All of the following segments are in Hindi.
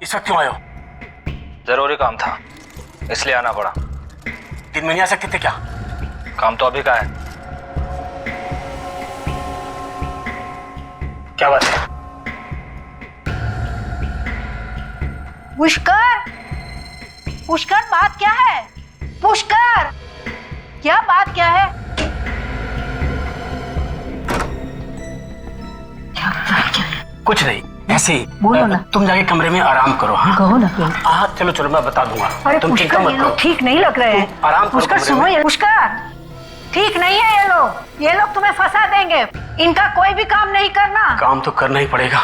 इस वक्त क्यों आए हो? जरूरी काम था इसलिए आना पड़ा। दिन में नहीं आ सकते थे क्या? काम तो अभी का है। क्या बात है? पुष्कर, पुष्कर बात क्या है? पुष्कर, क्या बात क्या है? कुछ नहीं, ऐसे ही। बोलो ना। तुम जाके कमरे में आराम करो। हाँ कहो ना फिर। हाँ चलो चलो मैं बता दूंगा। अरे तुम चिंता पुष्कर, मत ये करो। लोग ठीक नहीं लग रहे हैं। आराम करो पुष्कर कमरे सुनो, में। ये पुष्कर ठीक नहीं है। ये लोग तुम्हें फंसा देंगे। इनका कोई भी काम नहीं करना। काम तो करना ही पड़ेगा,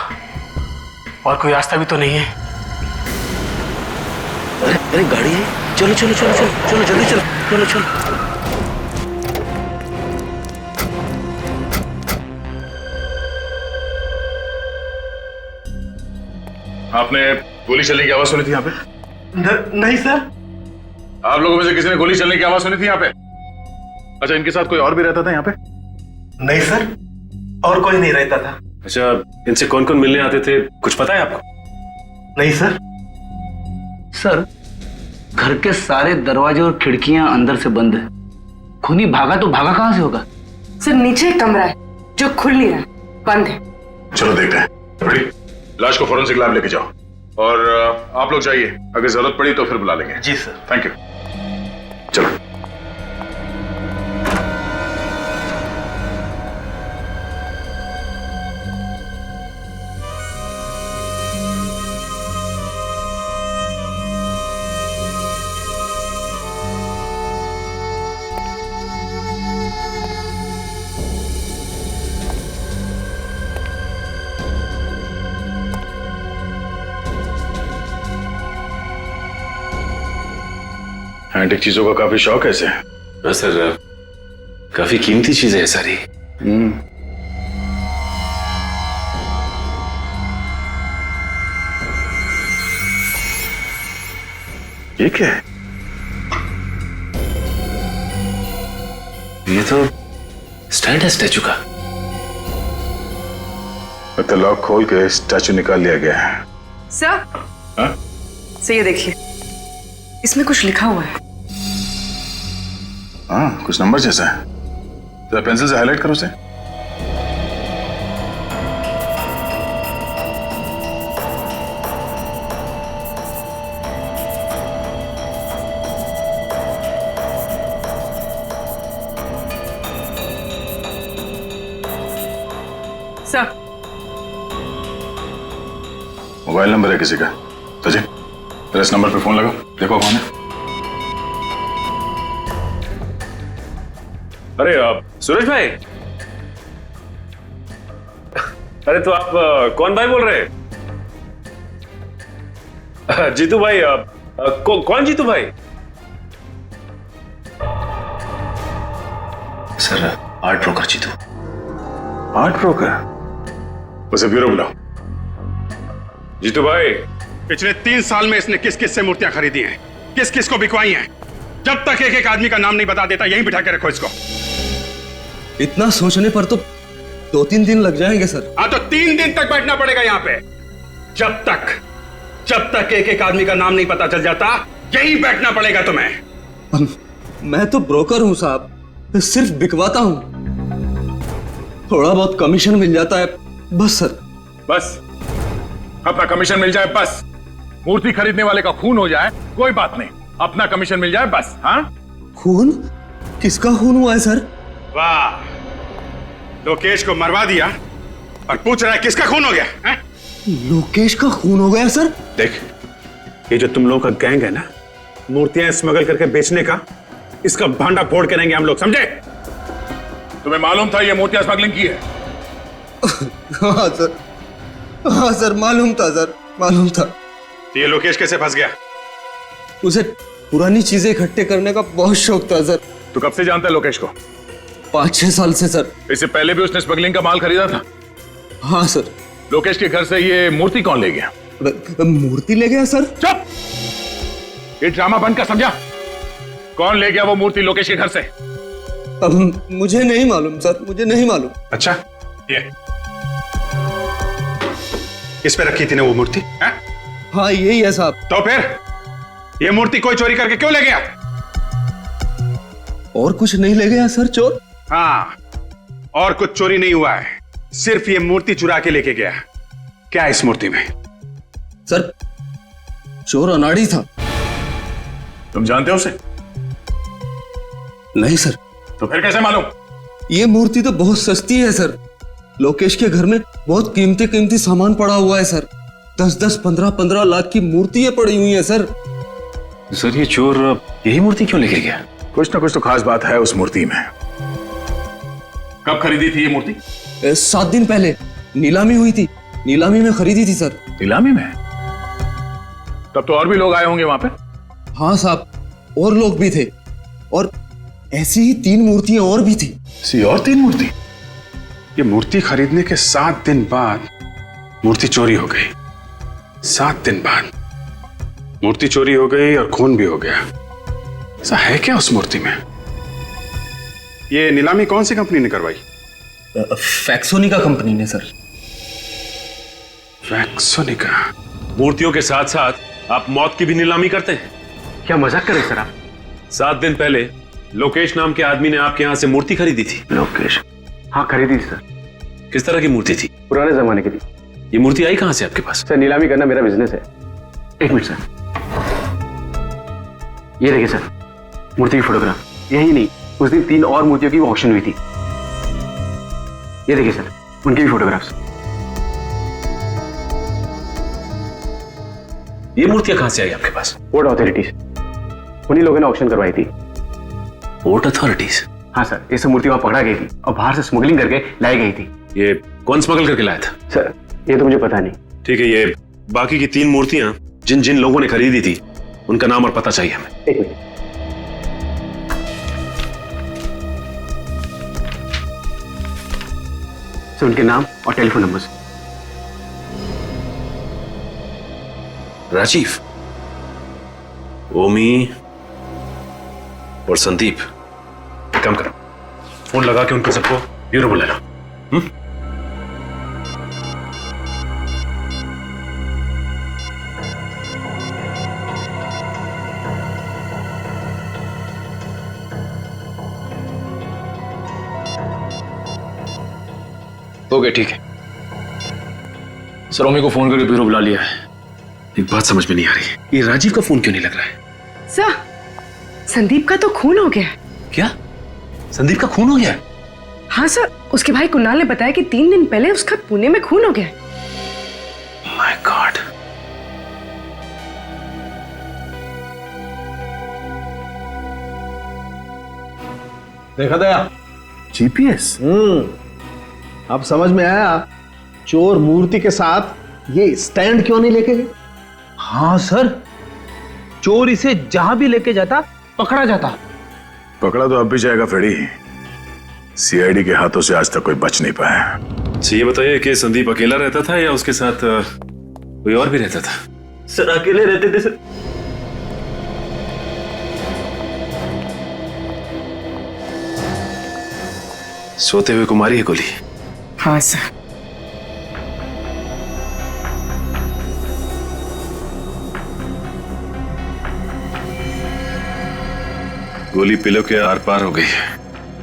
और कोई रास्ता भी तो नहीं है। अरे अरे गाड़ी है, चलो चलो चलो चलो चलो जल्दी चलो चलो चलो। आपने गोली चलने की आवाज सुनी थी यहाँ पे? नहीं सर। आप लोगों में से किसी ने गोली चलने की आवाज सुनी थी यहाँ पे? अच्छा, इनके साथ कोई और भी रहता था यहाँ पे? नहीं सर, और कोई नहीं रहता था। अच्छा, इनसे कौन कौन मिलने आते थे, कुछ पता है आपको? नहीं सर। सर, घर के सारे दरवाजे और खिड़कियां अंदर से बंद है। खूनी भागा तो भागा कहां से होगा? सर, नीचे एक कमरा है जो खुल नहीं रहा, बंद है। चलो देखते हैं। बड़ी लाश को फोरेंसिक लैब लेके जाओ, और आप लोग जाइए, अगर जरूरत पड़ी तो फिर बुला लेंगे। जी सर। Thank you. चलो। एंटिक चीजों का काफी शौक है इसे। हाँ सर, काफी कीमती चीजें हैं सारी। ये क्या है? ये तो स्टैंड है स्टैचू का। तो लॉक खोल के स्टैचू निकाल लिया गया है। सर, हाँ? सर ये देखिए, इसमें कुछ लिखा हुआ है। हाँ, कुछ नंबर जैसा है। तो पेंसिल से हाईलाइट करो उसे। सर, मोबाइल नंबर है किसी का। तो जी, इस नंबर पे फोन लगाओ, देखो कौन है। अरे सूरज भाई, अरे तो आप कौन भाई बोल रहे हैं? जीतू भाई, कौन जीतू भाई? Sir, art broker Jeetu. Art broker? उसे ब्यूरो बुलाओ। जीतू भाई, पिछले 3 साल में इसने किस किस से मूर्तियां खरीदी हैं, किस किस को बिकवाई हैं। जब तक एक एक आदमी का नाम नहीं बता देता, यहीं बिठा के रखो इसको। इतना सोचने पर तो 2-3 दिन लग जाएंगे सर। हाँ तो 3 दिन तक बैठना पड़ेगा यहाँ पे। जब तक एक एक आदमी का नाम नहीं पता चल जाता, यहीं बैठना पड़ेगा तुम्हें। मैं तो ब्रोकर हूं साहब, सिर्फ बिकवाता हूं। थोड़ा बहुत कमीशन मिल जाता है बस सर। बस अपना कमीशन मिल जाए बस। मूर्ति खरीदने वाले का खून हो जाए कोई बात नहीं, अपना कमीशन मिल जाए बस। हाँ, खून? किसका खून हुआ है सर? वाह, लोकेश को मरवा दिया और पूछ रहा है किसका खून हो गया है? लोकेश का खून हो गया सर? देख, ये जो तुम लोगों का गैंग है ना, मूर्तियां स्मगल करके बेचने का, इसका भांडा फोड़ के रहेंगे हम लोग, समझे? तुम्हें मालूम था ये मूर्तियां स्मगलिंग की है? हाँ सर, हाँ सर, मालूम था सर, मालूम था। तो ये लोकेश कैसे फंस गया? उसे पुरानी चीजें इकट्ठे करने का बहुत शौक था सर। तू कब से जानता है लोकेश को? 5-6 साल से सर। इससे पहले भी उसने स्मगलिंग का माल खरीदा था? हाँ सर। लोकेश के घर से ये मूर्ति कौन ले गया? मूर्ति ले गया सर? चुप! ये ड्रामा बंद कर, समझा? कौन ले गया वो मूर्ति लोकेश के घर से? अब मुझे नहीं मालूम सर, मुझे नहीं मालूम। अच्छा, ये इस पे रखी थी ना वो मूर्ति? हाँ यही है साहब। तो फिर ये मूर्ति कोई चोरी करके क्यों ले गया? और कुछ नहीं ले गया सर चोर? हाँ, और कुछ चोरी नहीं हुआ है, सिर्फ ये मूर्ति चुरा के लेके गया। क्या है इस मूर्ति में? सर चोर अनाड़ी था। तुम जानते हो उसे? नहीं सर। तो फिर कैसे मालूम? ये मूर्ति तो बहुत सस्ती है सर। लोकेश के घर में बहुत कीमती कीमती सामान पड़ा हुआ है सर। 10-10, 15-15 लाख की मूर्तियां पड़ी हुई हैं सर। सर ये चोर यही मूर्ति क्यों लेके गया? कुछ ना कुछ तो खास बात है उस मूर्ति में। कब खरीदी थी ये मूर्ति? 7 दिन पहले नीलामी हुई थी, नीलामी में खरीदी थी सर। नीलामी में? तब तो और भी लोग आए होंगे वहां पे। हाँ साहब, और लोग भी थे, और ऐसी ही 3 मूर्तियां और भी थी। सी और 3 मूर्ति? ये मूर्ति खरीदने के 7 दिन बाद मूर्ति चोरी हो गई। 7 दिन बाद मूर्ति चोरी हो गई और खून भी हो गया। ऐसा है क्या उस मूर्ति में? ये नीलामी कौन सी कंपनी ने करवाई? फैक्सोनिका कंपनी ने सर। फैक्सोनिका? मूर्तियों के साथ साथ आप मौत की भी नीलामी करते हैं? क्या मजाक कर रहे सर आप? 7 दिन पहले लोकेश नाम के आदमी ने आपके यहां से मूर्ति खरीदी थी। लोकेश? हाँ खरीदी थी सर। किस तरह की मूर्ति थी? पुराने जमाने की थी। ये मूर्ति आई कहां से आपके पास? सर नीलामी करना मेरा बिजनेस है। 1 मिनट सर, ये देखिए सर मूर्ति की फोटोग्राफ। यही नहीं, उस दिन 3 और मूर्तियों की ऑक्शन हुई थी। ये देखिए सर उनकी भी फोटोग्राफ्स। ये मूर्तियां कहां से आई आपके पास? पोर्ट अथॉरिटीज, उन्हीं लोगों ने ऑक्शन करवाई थी। Port authorities? हाँ सर, ये सब मूर्ति वहां पकड़ा गई थी और बाहर से स्मगलिंग करके लाई गई थी। ये कौन स्मगल करके लाया था? सर ये तो मुझे पता नहीं। ठीक है, ये बाकी की 3 मूर्तियां जिन जिन लोगों ने खरीदी थी उनका नाम और पता चाहिए हमें। 1 मिनट। सर उनके नाम और टेलीफोन नंबर। राजीव, ओमी और संदीप। एक काम करो, फोन लगा के उनको सबको ब्यूरो बुला लो। ओके ठीक है सर, ओमी को फोन करके ब्यूरो बुला लिया है। एक बात समझ में नहीं आ रही, ये राजीव का फोन क्यों नहीं लग रहा है? सर संदीप का तो खून हो गया है। क्या? संदीप का खून हो गया? हाँ सर, उसके भाई कुणाल ने बताया कि 3 दिन पहले उसका पुणे में खून हो गया। My God. देखा दया? जीपीएस? अब समझ में आया चोर मूर्ति के साथ ये स्टैंड क्यों नहीं लेके गए। हाँ सर, चोर इसे जहां भी लेके जाता पकड़ा जाता। पकड़ा तो अब भी जाएगा फेड़ी। सीआईडी के हाथों से आज तक कोई बच नहीं पाया। अच्छा ये बताइए कि संदीप अकेला रहता था या उसके साथ कोई और भी रहता था? सर अकेले रहते थे सर। सोते हुए को मारी है गोली? हाँ सर। गोली पिलो के आर पार हो गई।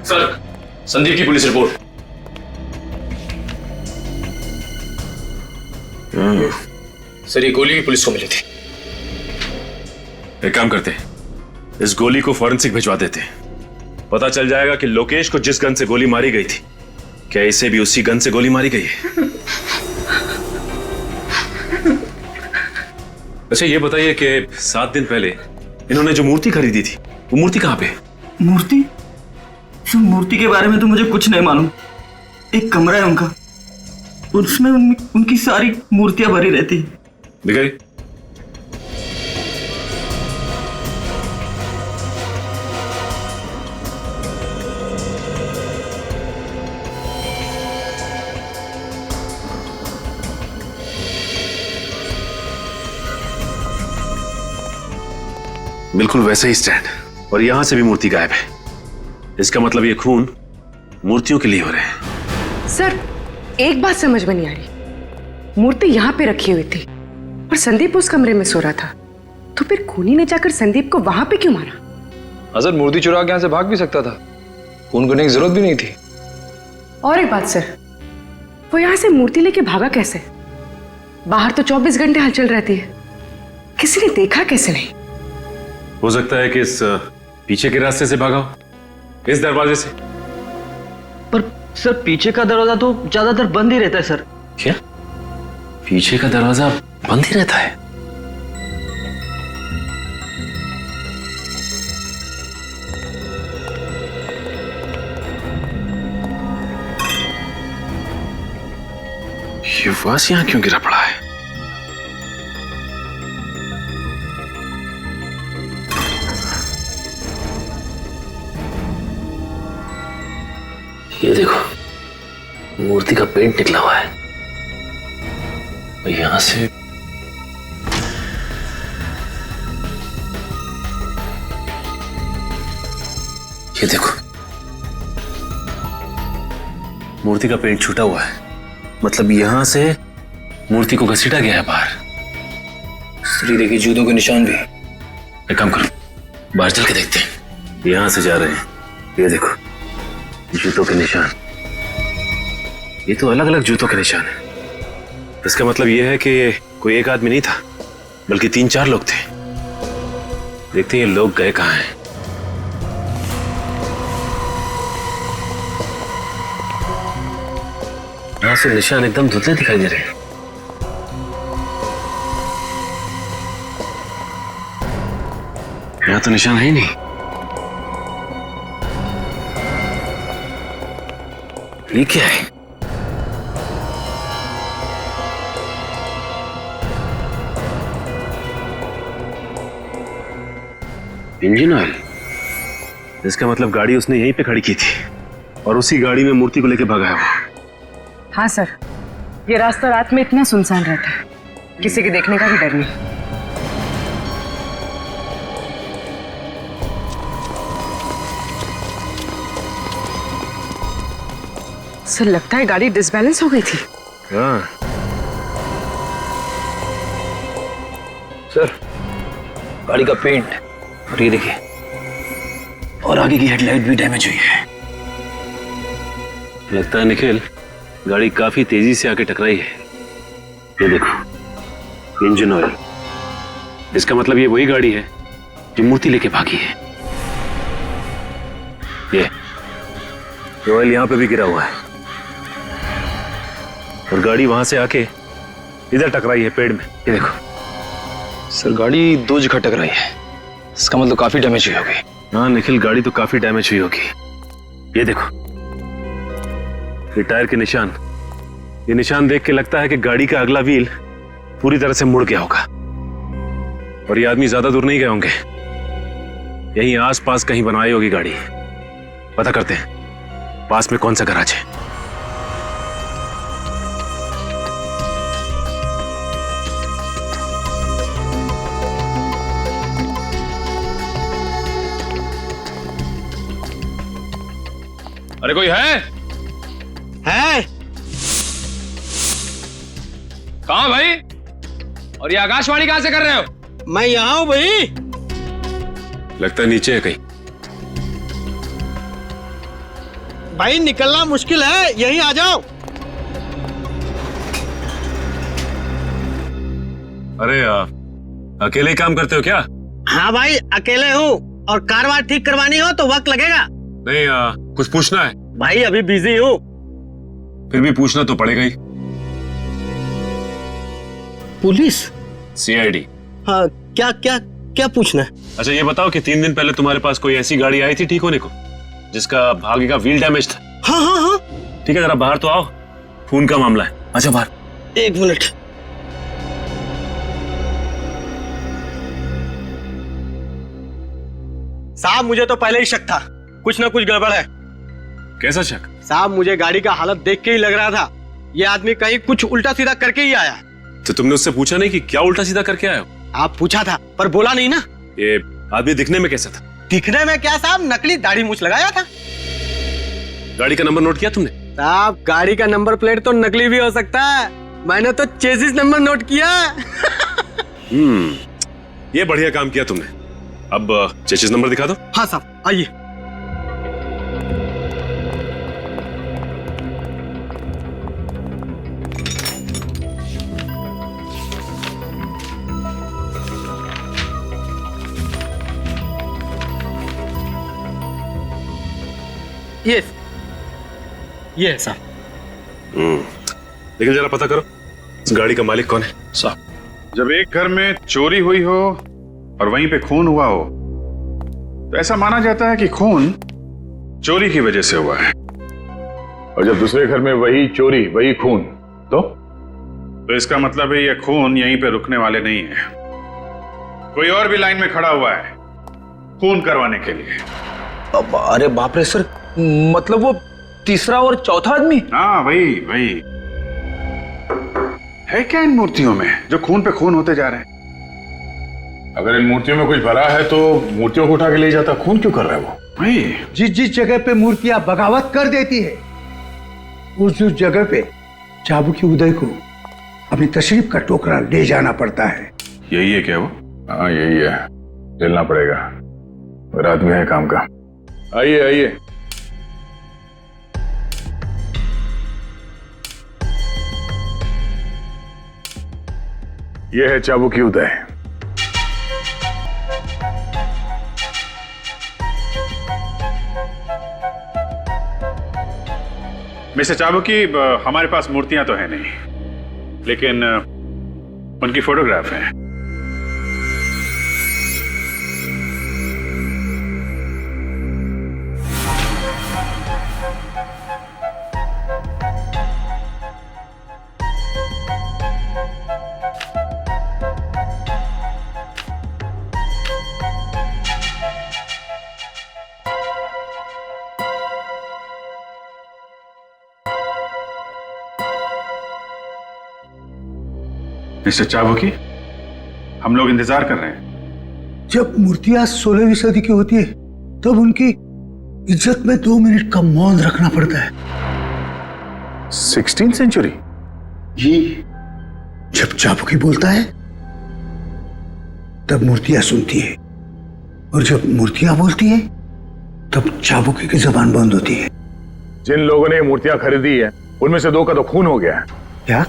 सर संदीप की पुलिस रिपोर्ट। सर ये गोली भी पुलिस को मिली थी। एक काम करते हैं, इस गोली को फॉरेंसिक भिजवा देते हैं। पता चल जाएगा कि लोकेश को जिस गन से गोली मारी गई थी, क्या इसे भी उसी गन से गोली मारी गई है। अच्छा ये बताइए कि 7 दिन पहले इन्होंने जो मूर्ति खरीदी थी वो मूर्ति कहां पे? मूर्ति? सर मूर्ति के बारे में तो मुझे कुछ नहीं मालूम। एक कमरा है उनका, उसमें उनकी सारी मूर्तियां भरी रहती है। दिखाई। बिल्कुल वैसे ही स्टैंड, और यहां से भी मूर्ति गायब है। इसका मतलब ये खून मूर्तियों के लिए हो रहे हैं। सर एक बात समझ में नहीं आ रही, मूर्ति यहाँ पे रखी हुई थी और संदीप उस कमरे में सो रहा था, तो फिर खूनी ने जाकर संदीप को वहां पे क्यों मारा? अजहर मूर्ति चुरा के यहाँ से भाग भी सकता था, खून करने की जरूरत भी नहीं थी। और एक बात सर, वो यहाँ से मूर्ति लेके भागा कैसे? बाहर तो 24 घंटे हलचल रहती है, किसी ने देखा कैसे नहीं? हो सकता है कि इस पीछे के रास्ते से भागा हो, इस दरवाजे से। पर सर पीछे का दरवाजा तो ज्यादातर बंद ही रहता है सर। क्या पीछे का दरवाजा बंद ही रहता है? ये वास यहां क्यों गिरा पड़ा है? ये देखो मूर्ति का पेंट निकला हुआ है और यहां से ये देखो मूर्ति का पेंट छूटा हुआ है, मतलब यहां से मूर्ति को घसीटा गया है बाहर। श्री देखिए जूतों के निशान भी। एक काम करो, बाहर चल के देखते हैं। यहां से जा रहे हैं, ये देखो जूतों के निशान, ये तो अलग अलग जूतों के निशान है। इसका मतलब यह है कि कोई एक आदमी नहीं था, बल्कि 3-4 लोग थे। देखते हैं ये लोग गए कहां हैं। यहां से निशान एकदम धुंधले दिखाई दे रहे हैं। यहां तो निशान है ही नहीं। ये क्या है? Engine oil. इसका मतलब गाड़ी उसने यहीं पे खड़ी की थी और उसी गाड़ी में मूर्ति को लेके भागा है वो। हाँ सर, ये रास्ता रात में इतना सुनसान रहता है, किसी के देखने का भी डर नहीं। सर लगता है गाड़ी डिसबैलेंस हो गई थी। हाँ सर गाड़ी का पेंट और ये देखिए, और आगे की हेडलाइट भी डैमेज हुई है। लगता है निखिल गाड़ी काफी तेजी से आके टकराई है। ये देखो इंजन ऑयल, इसका मतलब ये वही गाड़ी है जो मूर्ति लेके भागी है। ये ऑयल यहां पे भी गिरा हुआ है और गाड़ी वहां से आके इधर टकराई है पेड़ में। ये देखो सर गाड़ी 2 जगह टकराई है, इसका मतलब काफी डैमेज हुई होगी। हाँ निखिल गाड़ी तो काफी डैमेज हुई होगी। ये देखो ये टायर के निशान, ये निशान देख के लगता है कि गाड़ी का अगला व्हील पूरी तरह से मुड़ गया होगा और ये आदमी ज्यादा दूर नहीं गए होंगे, यहीं आसपास कहीं बनाई होगी गाड़ी। पता करते हैं पास में कौन सा गैराज है। अरे कोई है? कहां भाई? और ये आकाशवाणी कहां से कर रहे हो? मैं यहाँ हूँ भाई। लगता है नीचे है कहीं। भाई निकलना मुश्किल है, यहीं आ जाओ। अरे अकेले ही काम करते हो क्या? हाँ भाई अकेले हूँ, और कार वार ठीक करवानी हो तो वक्त लगेगा। नहीं कुछ पूछना है? भाई अभी बिजी हूँ। फिर भी पूछना तो पड़ेगा ही। पुलिस? सीआईडी। हाँ क्या क्या क्या पूछना है? अच्छा ये बताओ कि 3 दिन पहले तुम्हारे पास कोई ऐसी गाड़ी आई थी ठीक होने को जिसका आगे का व्हील डैमेज था? हाँ हाँ हाँ। ठीक है जरा बाहर तो आओ, खून का मामला है। अच्छा बाहर। 1 मिनट। साहब मुझे तो पहले ही शक था, कुछ ना कुछ गड़बड़ है। कैसा शक? साहब मुझे गाड़ी का हालत देख के ही लग रहा था ये आदमी कहीं कुछ उल्टा सीधा करके ही आया। तो तुमने उससे पूछा नहीं कि क्या उल्टा सीधा करके आए हो? आप पूछा था पर बोला नहीं ना। ये आदमी दिखने में कैसा था? दिखने में क्या साहब, नकली दाढ़ी मूछ लगाया था। गाड़ी का नंबर नोट किया तुमने? साहब गाड़ी का नंबर प्लेट तो नकली भी हो सकता है, मैंने तो चेसिस नंबर नोट किया। ये बढ़िया काम किया तुमने। अब चेचिस नंबर दिखा दो। हाँ साहब, आइए। ये है साहब। लेकिन जरा पता करो इस गाड़ी का मालिक कौन है। साहब, जब एक घर में चोरी हुई हो और वहीं पे खून हुआ हो तो ऐसा माना जाता है कि खून चोरी की वजह से हुआ है। और जब दूसरे घर में वही चोरी वही खून, तो इसका मतलब है ये खून यहीं पे रुकने वाले नहीं है, कोई और भी लाइन में खड़ा हुआ है खून करवाने के लिए। अरे बाप रे सर, मतलब वो तीसरा और चौथा आदमी? हाँ वही है क्या इन मूर्तियों में जो खून पे खून होते जा रहे हैं? अगर इन मूर्तियों में कुछ भरा है तो मूर्तियों को उठा के ले जाता, खून क्यों कर रहा है वो? वही जिस जगह पे मूर्तियां बगावत कर देती है उस जगह पे चाबुकी उदय को अपनी तशरीफ का टोकरा ले जाना पड़ता है। यही है क्या वो? हाँ यही है, झेलना पड़ेगा, रात में है काम का। आइए आइए। यह है चाबुकी उदय। मिस्टर चाबुकी, हमारे पास मूर्तियां तो है नहीं, लेकिन उनकी फोटोग्राफ है। मिस्टर चाबुकी, हम लोग इंतजार कर रहे हैं। जब मूर्तियां 16वीं सदी की होती है तब उनकी इज्जत में 2 मिनट का मौन रखना पड़ता है। 16th century? जी, जब चाबुकी बोलता है तब मूर्तियां सुनती है, और जब मूर्तियां बोलती है तब चाबुकी की जबान बंद होती है। जिन लोगों ने ये मूर्तियां खरीदी है उनमें से 2 का तो खून हो गया है। क्या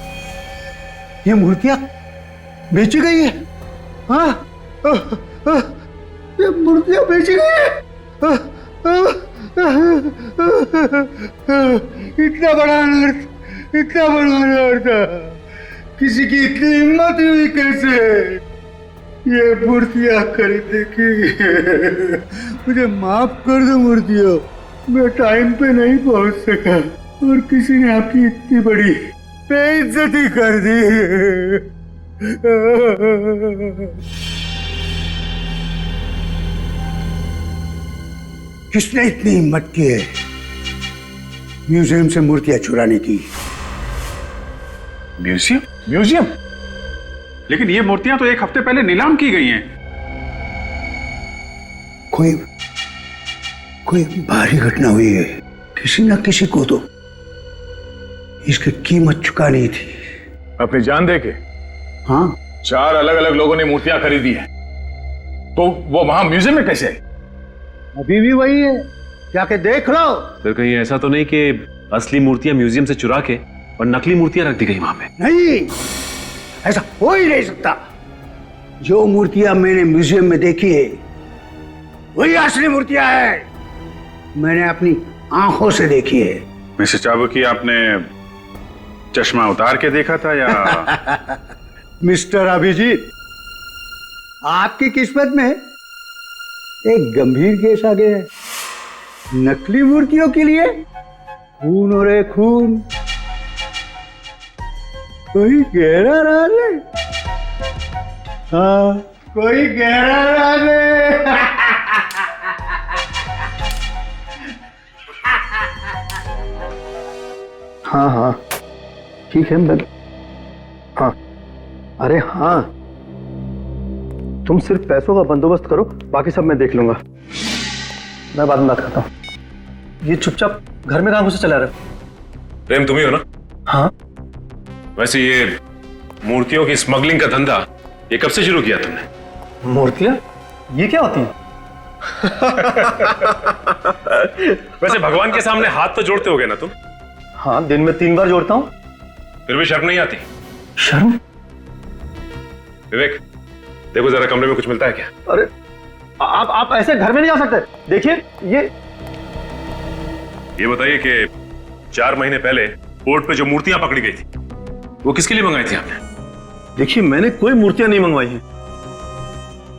ये मूर्तियां बेची गई है? हाँ, ये मूर्तियां बेची गई है? इतना बड़ा अनर्थ, इतना बड़ा अनर्थ, किसी की इतनी हिम्मत हुई कैसे ये मूर्तियां खरीदने की? मुझे माफ कर दो मूर्तियों, मैं टाइम पे नहीं पहुंच सका और किसी ने आपकी इतनी बड़ी बेइज्जती कर दी। किसने इतनी हिम्मत की है म्यूजियम से मूर्तियां चुराने की? म्यूजियम? म्यूजियम? लेकिन ये मूर्तियां तो 1 हफ्ते पहले नीलाम की गई हैं। कोई भारी घटना हुई है, किसी न किसी को तो इसकी कीमत चुकानी थी। अपनी जान दे के? हाँ। 4 अलग अलग लोगों ने मूर्तियां खरीदी हैं, तो वो वहां म्यूजियम में कैसे? अभी भी वही है, जाके देख लो। फिर कहीं ऐसा तो नहीं कि असली मूर्तियां म्यूजियम से चुरा के और नकली मूर्तियां रख दी गई वहां पे? नहीं, ऐसा हो ही नहीं सकता। जो मूर्तियां मैंने म्यूजियम में देखी है वही असली मूर्तियां हैं, मैंने अपनी आंखों से देखी है। मिस्टर चाबुकी, आपने चश्मा उतार के देखा था या? मिस्टर अभिजीत, आपकी किस्मत में एक गंभीर केस आ गया है। नकली मूर्तियों के लिए खून हो रहे खून, कोई गहरा राज है। हाँ, कोई गहरा राज है। हाँ हाँ ठीक है मैं, हाँ अरे हाँ, तुम सिर्फ पैसों का बंदोबस्त करो, बाकी सब मैं देख लूंगा। मैं बाद में बात करता हूँ। ये चुपचाप घर में कहाँ घुसे चला रहे हो? प्रेम तुम ही हो ना? हाँ। वैसे ये मूर्तियों की स्मगलिंग का धंधा ये कब से शुरू किया तुमने? मूर्तियां? ये क्या होती है? वैसे भगवान के सामने हाथ तो जोड़ते होगे ना तुम? हाँ, दिन में 3 बार जोड़ता हूँ। फिर भी शर्म नहीं आती? शर्म? विवेक, देखो जरा कमरे में कुछ मिलता है क्या? अरे आप ऐसे घर में नहीं जा सकते। देखिए ये बताइए कि 4 महीने पहले पोर्ट पे जो मूर्तियां पकड़ी गई थी, वो किसके लिए मंगाई थी आपने? देखिए, मैंने कोई मूर्तियां नहीं मंगवाई हैं।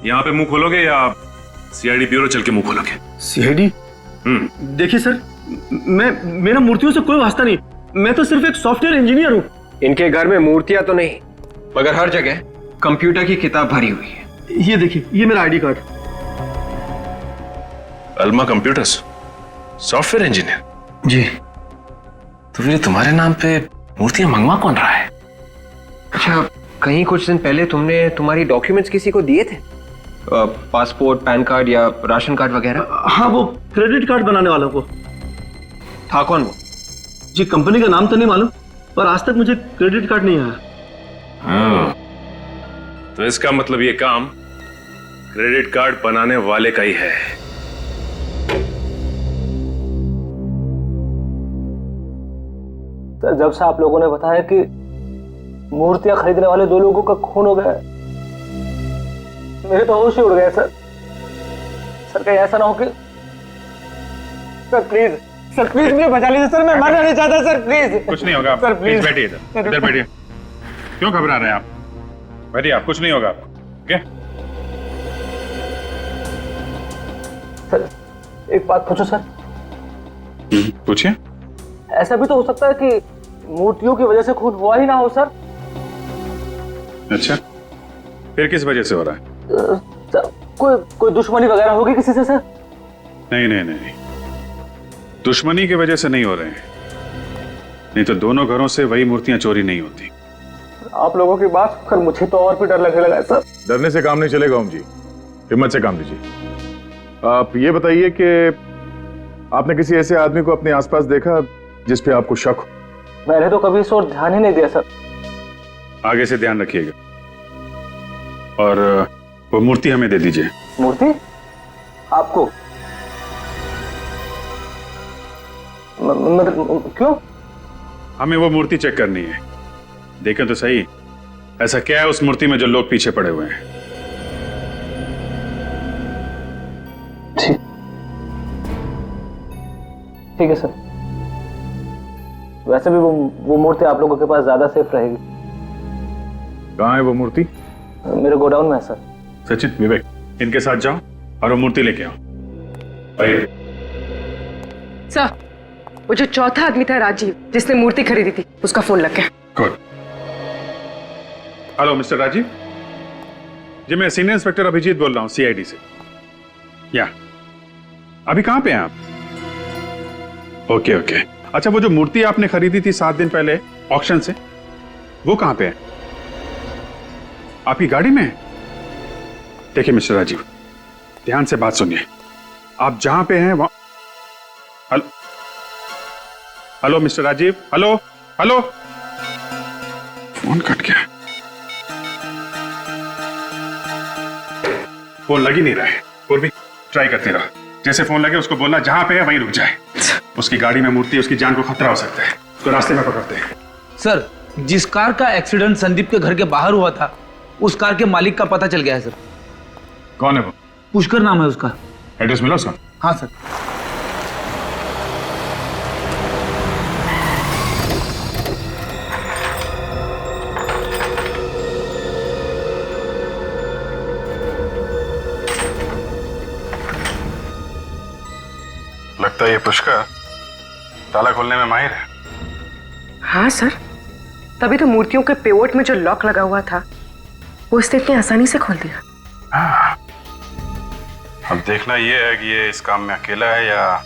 यहाँ पे मुंह खोलोगे या सीआईडी ब्यूरो चल के मुंह खोलोगे? सीआईडी? देखिए सर, मेरा मूर्तियों से कोई वास्ता नहीं। मैं तो सिर्फ एक सॉफ्टवेयर इंजीनियर हूँ। इनके घर में मूर्तियां तो नहीं, मगर हर जगह कंप्यूटर की किताब भरी हुई है। ये देखिए, ये मेरा ID card. Alma computers, software engineer? जी। तो फिर तुम्हारे नाम पे मूर्तियां मंगवा कौन रहा है? अच्छा, कहीं कुछ दिन पहले तुमने तुम्हारी डॉक्यूमेंट्स किसी को दिए थे? पासपोर्ट, पैन कार्ड या राशन कार्ड वगैरह? हाँ, वो क्रेडिट कार्ड बनाने वालों को। था कौन वो? जी, कंपनी का नाम तो नहीं मालूम, पर आज तक मुझे क्रेडिट कार्ड नहीं आया। तो इसका मतलब ये काम क्रेडिट कार्ड बनाने वाले का ही है। सर, जब से आप लोगों ने बताया कि मूर्तियां खरीदने वाले 2 लोगों का खून हो गया, मेरे तो होश ही उड़ गए सर। सर, कहीं ऐसा ना हो कि... सर प्लीज मुझे बचा लीजिए सर, मैं मरना नहीं चाहता सर, प्लीज। कुछ नहीं होगा। सर प्लीज बैठिए इधर बैठिए। क्यों घबरा रहे हैं आप? बैठिए आप, कुछ नहीं होगा आपको। ओके? सर, एक बात पूछो सर? पूछिए। ऐसा भी तो हो सकता है कि मूर्तियों की वजह से खून हुआ ही ना हो सर। अच्छा, फिर किस वजह से हो रहा है? सर, कोई दुश्मनी वगैरह होगी किसी से सर? नहीं, दुश्मनी की वजह से नहीं हो रहे हैं। नहीं तो दोनों घरों से वही मूर्तियां चोरी नहीं होती। आप लोगों की बात सुनकर मुझे तो और भी डर लगने लगा है सर। डरने से काम नहीं चलेगा ओम जी, हिम्मत से काम लीजिए। आप ये बताइए कि आपने किसी ऐसे आदमी को अपने आसपास देखा जिस पे आपको शक हो? मैंने तो कभी इस ओर ध्यान ही नहीं दिया सर। आगे से ध्यान रखिएगा। और वो मूर्ति हमें दे दीजिए। मूर्ति? आपको? मतलब क्यों? हमें वो मूर्ति चेक करनी है। देखें तो सही, ऐसा क्या है उस मूर्ति में जो लोग पीछे पड़े हुए हैं। ठीक है सर। वैसे भी वो मूर्ति आप लोगों के पास ज्यादा सेफ रहेगी। कहाँ है वो मूर्ति? मेरे गोडाउन में है सर। सचिन, विवेक, इनके साथ जाओ और वो मूर्ति लेके आओ। सर, वो जो चौथा आदमी था राजीव, जिसने मूर्ति खरीदी थी, उसका फोन लग गया। गुड। हेलो मिस्टर राजीव जी, मैं सीनियर इंस्पेक्टर अभिजीत बोल रहा हूँ, सीआईडी से। या अभी कहाँ पे हैं आप? ओके। अच्छा, वो जो मूर्ति आपने खरीदी थी 7 दिन पहले ऑक्शन से, वो कहाँ पे है? आपकी गाड़ी में है? देखिए मिस्टर राजीव, ध्यान से बात सुनिए। आप जहां पे हैं वहां... hello mister Rajiv, hello. Phone cut गया। फोन लग ही नहीं रहा है। और भी ट्राई करते रहो। जैसे फोन लगे उसको बोलना जहां पे है वहीं रुक जाए। उसकी गाड़ी में मूर्ति, उसकी जान को खतरा हो सकता है। उसको रास्ते में पकड़ते हैं। सर, जिस कार का एक्सीडेंट संदीप के घर के बाहर हुआ था, उस कार के मालिक का पता चल गया है सर। कौन है वो? पुष्कर नाम है उसका। एड्रेस मिला उसका? हाँ सर। लगता है ये पुष्कर ताला खोलने में माहिर है। हाँ सर, तभी तो मूर्तियों के पेवोट में जो लॉक लगा हुआ था, वो इसने इतनी आसानी से खोल दिया। हाँ। अब देखना ये है कि ये इस काम में अकेला है या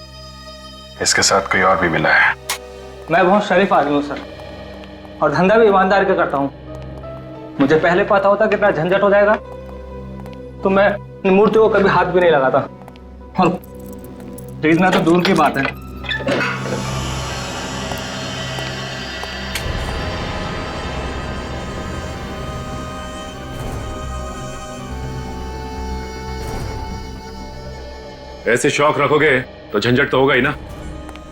इसके साथ कोई और भी मिला है। मैं बहुत शरीफ आदमी हूँ सर, और धंधा भी ईमानदार के करता हूँ। मुझे पहले पता होता कितना झंझट हो जाएगा तो मैं इन मूर्तियों को कभी हाथ भी नहीं लगाता, और खरीदना तो दूर की बात है। ऐसे शौक रखोगे तो झंझट तो होगा ही ना।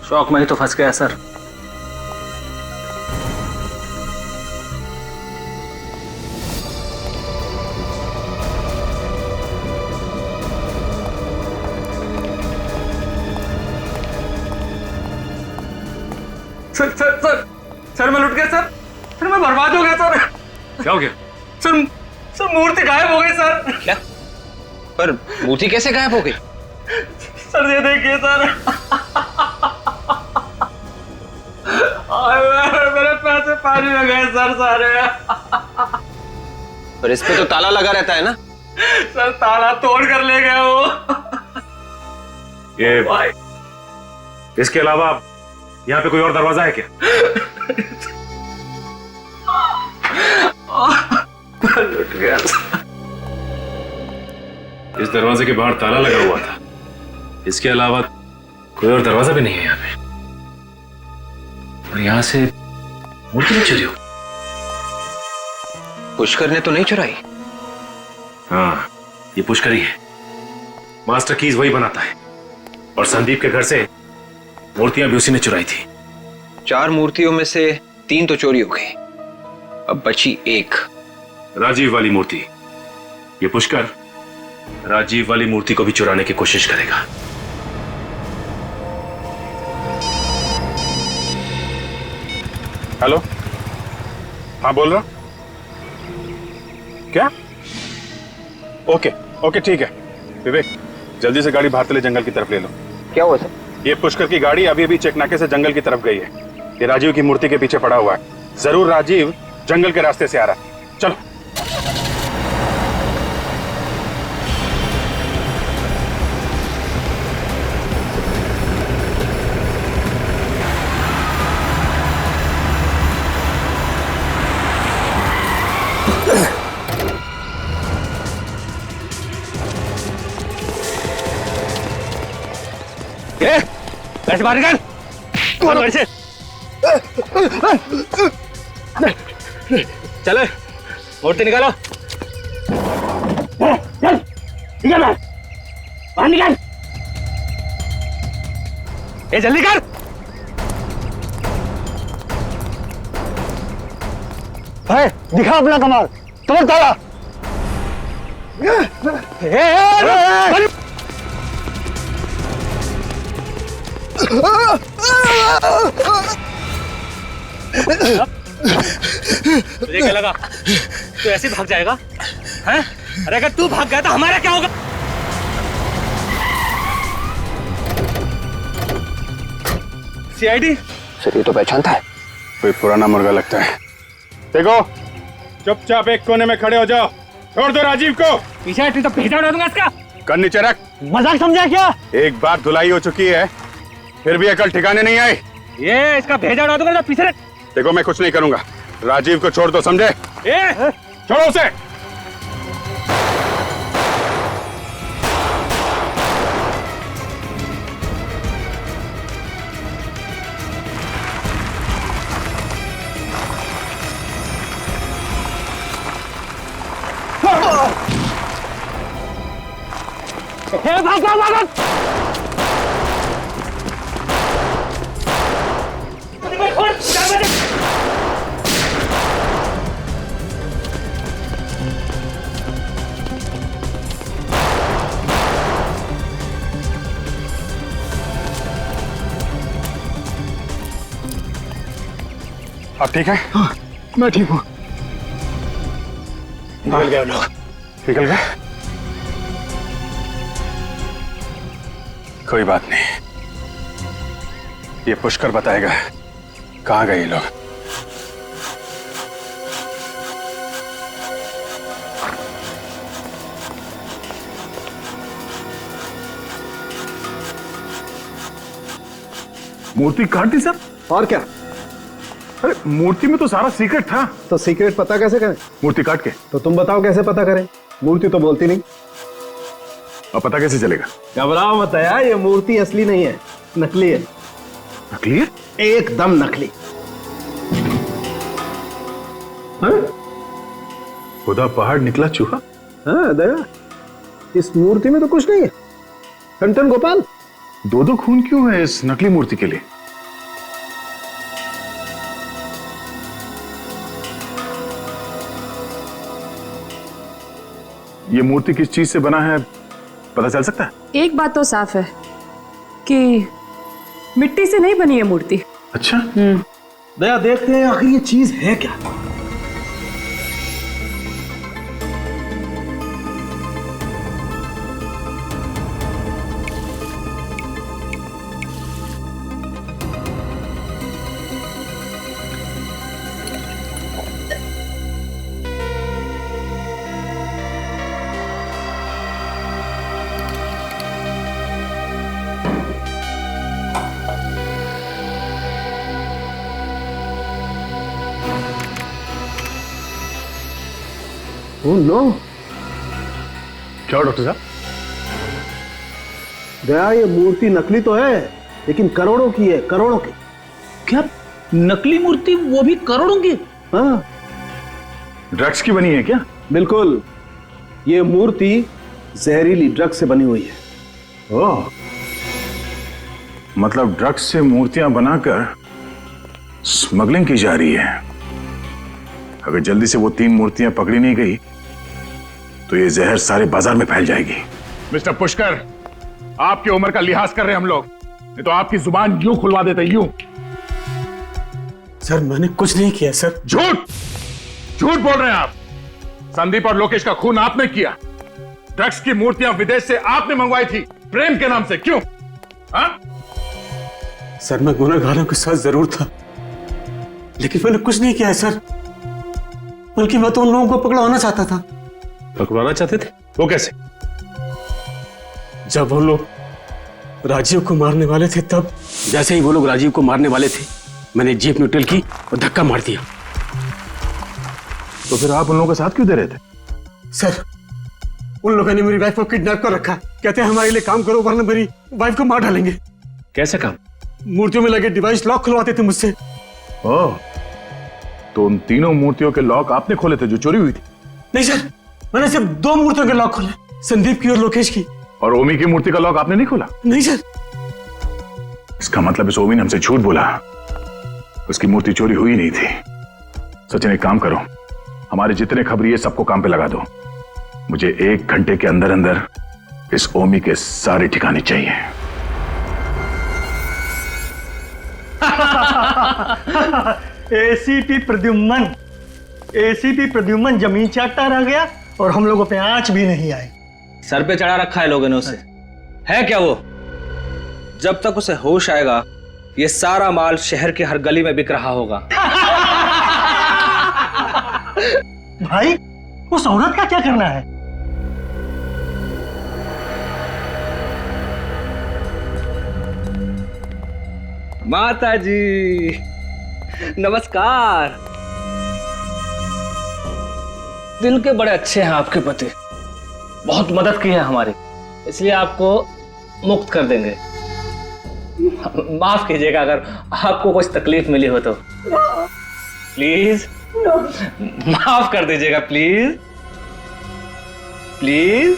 शौक में ही तो फंस गया sir. Sir sir sir sir मैं लुट गया सर। सर मैं बर्बाद हो गया सर। क्या हो गया? सर सर मूर्ति गायब हो गई सर। क्या? पर मूर्ति कैसे गायब हो गई? सर ये देखिए सर। मेरे पैसे पानी में गए सर सारे। पर इस पे तो ताला लगा रहता है ना। सर ताला तोड़ कर ले गया वो। ये इसके अलावा यहाँ पे कोई और दरवाजा है क्या? लुट गया। इस दरवाजे के बाहर ताला लगा हुआ था, इसके अलावा कोई और दरवाजा भी नहीं है यहाँ पे। और यहाँ से मूर्ति नहीं चुरी हो? पुष्कर ने तो नहीं चुराई? हाँ, ये पुष्कर ही है। मास्टर कीज वही बनाता है और संदीप के घर से मूर्तियां भी उसी ने चुराई थी। 4 मूर्तियों में से 3 तो चोरी हो गई, अब बची 1। राजीव वाली मूर्ति। ये पुष्कर राजीव वाली मूर्ति को भी चुराने की कोशिश करेगा। हेलो, हाँ बोल रहा। क्या? ओके ओके ठीक है। विवेक जल्दी से गाड़ी बाहर ले जंगल की तरफ ले लो। क्या हुआ सर? ये पुष्कर की गाड़ी अभी अभी चेकनाके से जंगल की तरफ गई है। ये राजीव की मूर्ति के पीछे पड़ा हुआ है। जरूर राजीव जंगल के रास्ते से आ रहा है। चलो। ऐसे बाहर निकल। कौन घर से? चलो मूर्ति निकालो। चल निकल बाहर निकल। ए जल्दी कर। है दिखा अपना कमाल। तोड़ ताला। तुझे क्या लगा तू ऐसे भाग जाएगा? हैं? अरे अगर तू भाग गया तो हमारा क्या होगा? सीआईडी? सर ये तो पहचानता है। कोई पुराना मुर्गा लगता है। देखो चुपचाप एक कोने में खड़े हो जाओ। छोड़ दो राजीव को। पीछे हट तो भेजा उड़ा दूंगा इसका। कर नीचे रख। मजाक समझा क्या? एक बार धुलाई हो चुकी है, फिर भी अकल ठिकाने नहीं आई। ये इसका भेजा उड़ा दूंगा। पीछे रख। देखो मैं कुछ नहीं करूंगा। राजीव को छोड़ दो, समझे? छोड़ो उसे। भाग भाग भाग। आप ठीक है? हाँ, मैं ठीक हूँ। निकल गए लोग। निकल गए? कोई बात नहीं, ये पुष्कर बताएगा कहाँ गए ये लोग। मूर्ति काट दी सर। और क्या? अरे मूर्ति में तो सारा सीक्रेट था। तो सीक्रेट पता कैसे करें? मूर्ति काट के। तो तुम बताओ कैसे पता करें? मूर्ति तो बोलती नहीं। अब पता कैसे चलेगा? घबराओ मत यार, ये मूर्ति असली नहीं है, नकली है। नकली है? एकदम नकली। खुदा पहाड़ निकला चूहा। हाँ दया, इस मूर्ति में तो कुछ नहीं है। टन गोपाल, दो खून क्यों है इस नकली मूर्ति के लिए? ये मूर्ति किस चीज से बना है पता चल सकता है? एक बात तो साफ है कि मिट्टी से नहीं बनी है मूर्ति। अच्छा। दया, देखते हैं आखिर ये चीज है क्या। ओह नो, क्या डॉक्टर साहब? दया, ये मूर्ति नकली तो है लेकिन करोड़ों की है, करोड़ों की। क्या नकली मूर्ति, वो भी करोड़ों की? हाँ, ड्रग्स की बनी है क्या? बिल्कुल, ये मूर्ति जहरीली ड्रग्स से बनी हुई है। ओह, मतलब ड्रग्स से मूर्तियां बनाकर स्मगलिंग की जा रही है। अगर जल्दी से वो 3 मूर्तियां पकड़ी नहीं गई तो ये जहर सारे बाजार में फैल जाएगी। मिस्टर पुष्कर, आपकी उम्र का लिहाज कर रहे हैं हम लोग, नहीं तो आपकी जुबान यूं खुलवा देते, यूं। सर, मैंने कुछ नहीं किया सर। झूठ झूठ बोल रहे हैं आप। संदीप और लोकेश का खून आपने किया। ड्रग्स की मूर्तियां विदेश से आपने मंगवाई थी, प्रेम के नाम से। क्यों? हाँ? सर, मैं गुनहगारों के साथ जरूर था लेकिन मैंने कुछ नहीं किया है सर, बल्कि मैं तो उन लोगों को पकड़वाना चाहता था। पकड़वाना चाहते थे? वो कैसे? जब वो लोग राजीव को मारने वाले थे, तब जैसे ही वो लोग राजीव को मारने वाले थे, मैंने जीप न्यूट्रल की और धक्का मार दिया। तो फिर आप उन लोगों का साथ क्यों दे रहे थे? सर, उन लोगों ने मेरी वाइफ को किडनैप कर रखा। कहते हैं हमारे लिए काम करो वरना मेरी वाइफ को मार डालेंगे। कैसे काम? मूर्तियों में लगे डिवाइस लॉक खुलवाते थे मुझसे। ओह, तो उन तीनों मूर्तियों के लॉक आपने खोले थे जो चोरी हुई थी? नहीं सर, मैंने सिर्फ 2 मूर्तियों के लॉक खोले, संदीप की और लोकेश की। और ओमी की मूर्ति का लॉक आपने नहीं खोला? नहीं सर। इसका मतलब इस ओमी ने हमसे झूठ बोला, उसकी मूर्ति चोरी हुई नहीं थी। सचिन, एक काम करो, हमारे जितने खबरी है सबको काम पे लगा दो। मुझे 1 घंटे के अंदर अंदर इस ओमी के सारे ठिकाने चाहिए। एसीपी प्रद्युम्न जमीन चाटता रह गया और हम लोगों पे आंच भी नहीं आई। सर पे चढ़ा रखा है लोगों ने उसे। है क्या वो? जब तक उसे होश आएगा ये सारा माल शहर के हर गली में बिक रहा होगा। भाई, उस औरत का क्या करना है? माता जी नमस्कार। दिल के बड़े अच्छे हैं आपके पति, बहुत मदद की है हमारी, इसलिए आपको मुक्त कर देंगे। माफ कीजिएगा अगर आपको कुछ तकलीफ मिली हो तो। प्लीज माफ कर दीजिएगा, प्लीज प्लीज।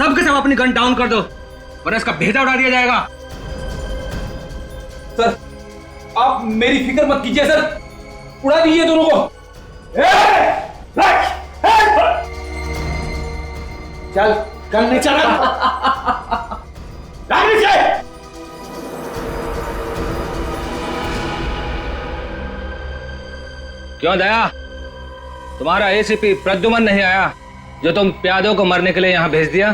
सब के सब अपनी गन डाउन कर दो, वरना इसका भेजा उड़ा दिया जाएगा। सर आप मेरी फिक्र मत कीजिए सर, उड़ा दीजिए दोनों को। चल कल नहीं चला। क्यों दया, तुम्हारा एसीपी प्रद्युमन नहीं आया जो तुम प्यादों को मरने के लिए यहां भेज दिया?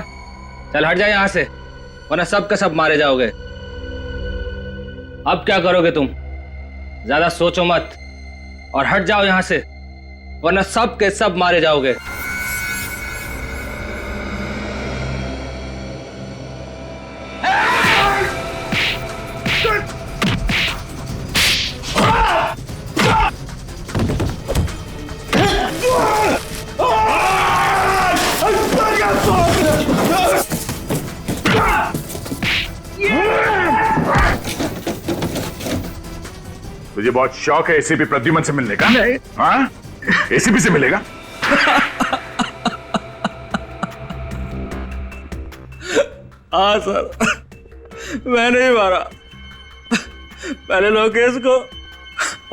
चल हट जाए यहां से, वरना सब के सब मारे जाओगे। अब क्या करोगे तुम? ज्यादा सोचो मत और हट जाओ यहां से, वरना सब के सब मारे जाओगे। तुझे बहुत शौक है एसीपी प्रद्युमन से मिलने का? हाँ, एसीपी से मिलेगा? हाँ सर, मैंने ही मारा, पहले लोकेश को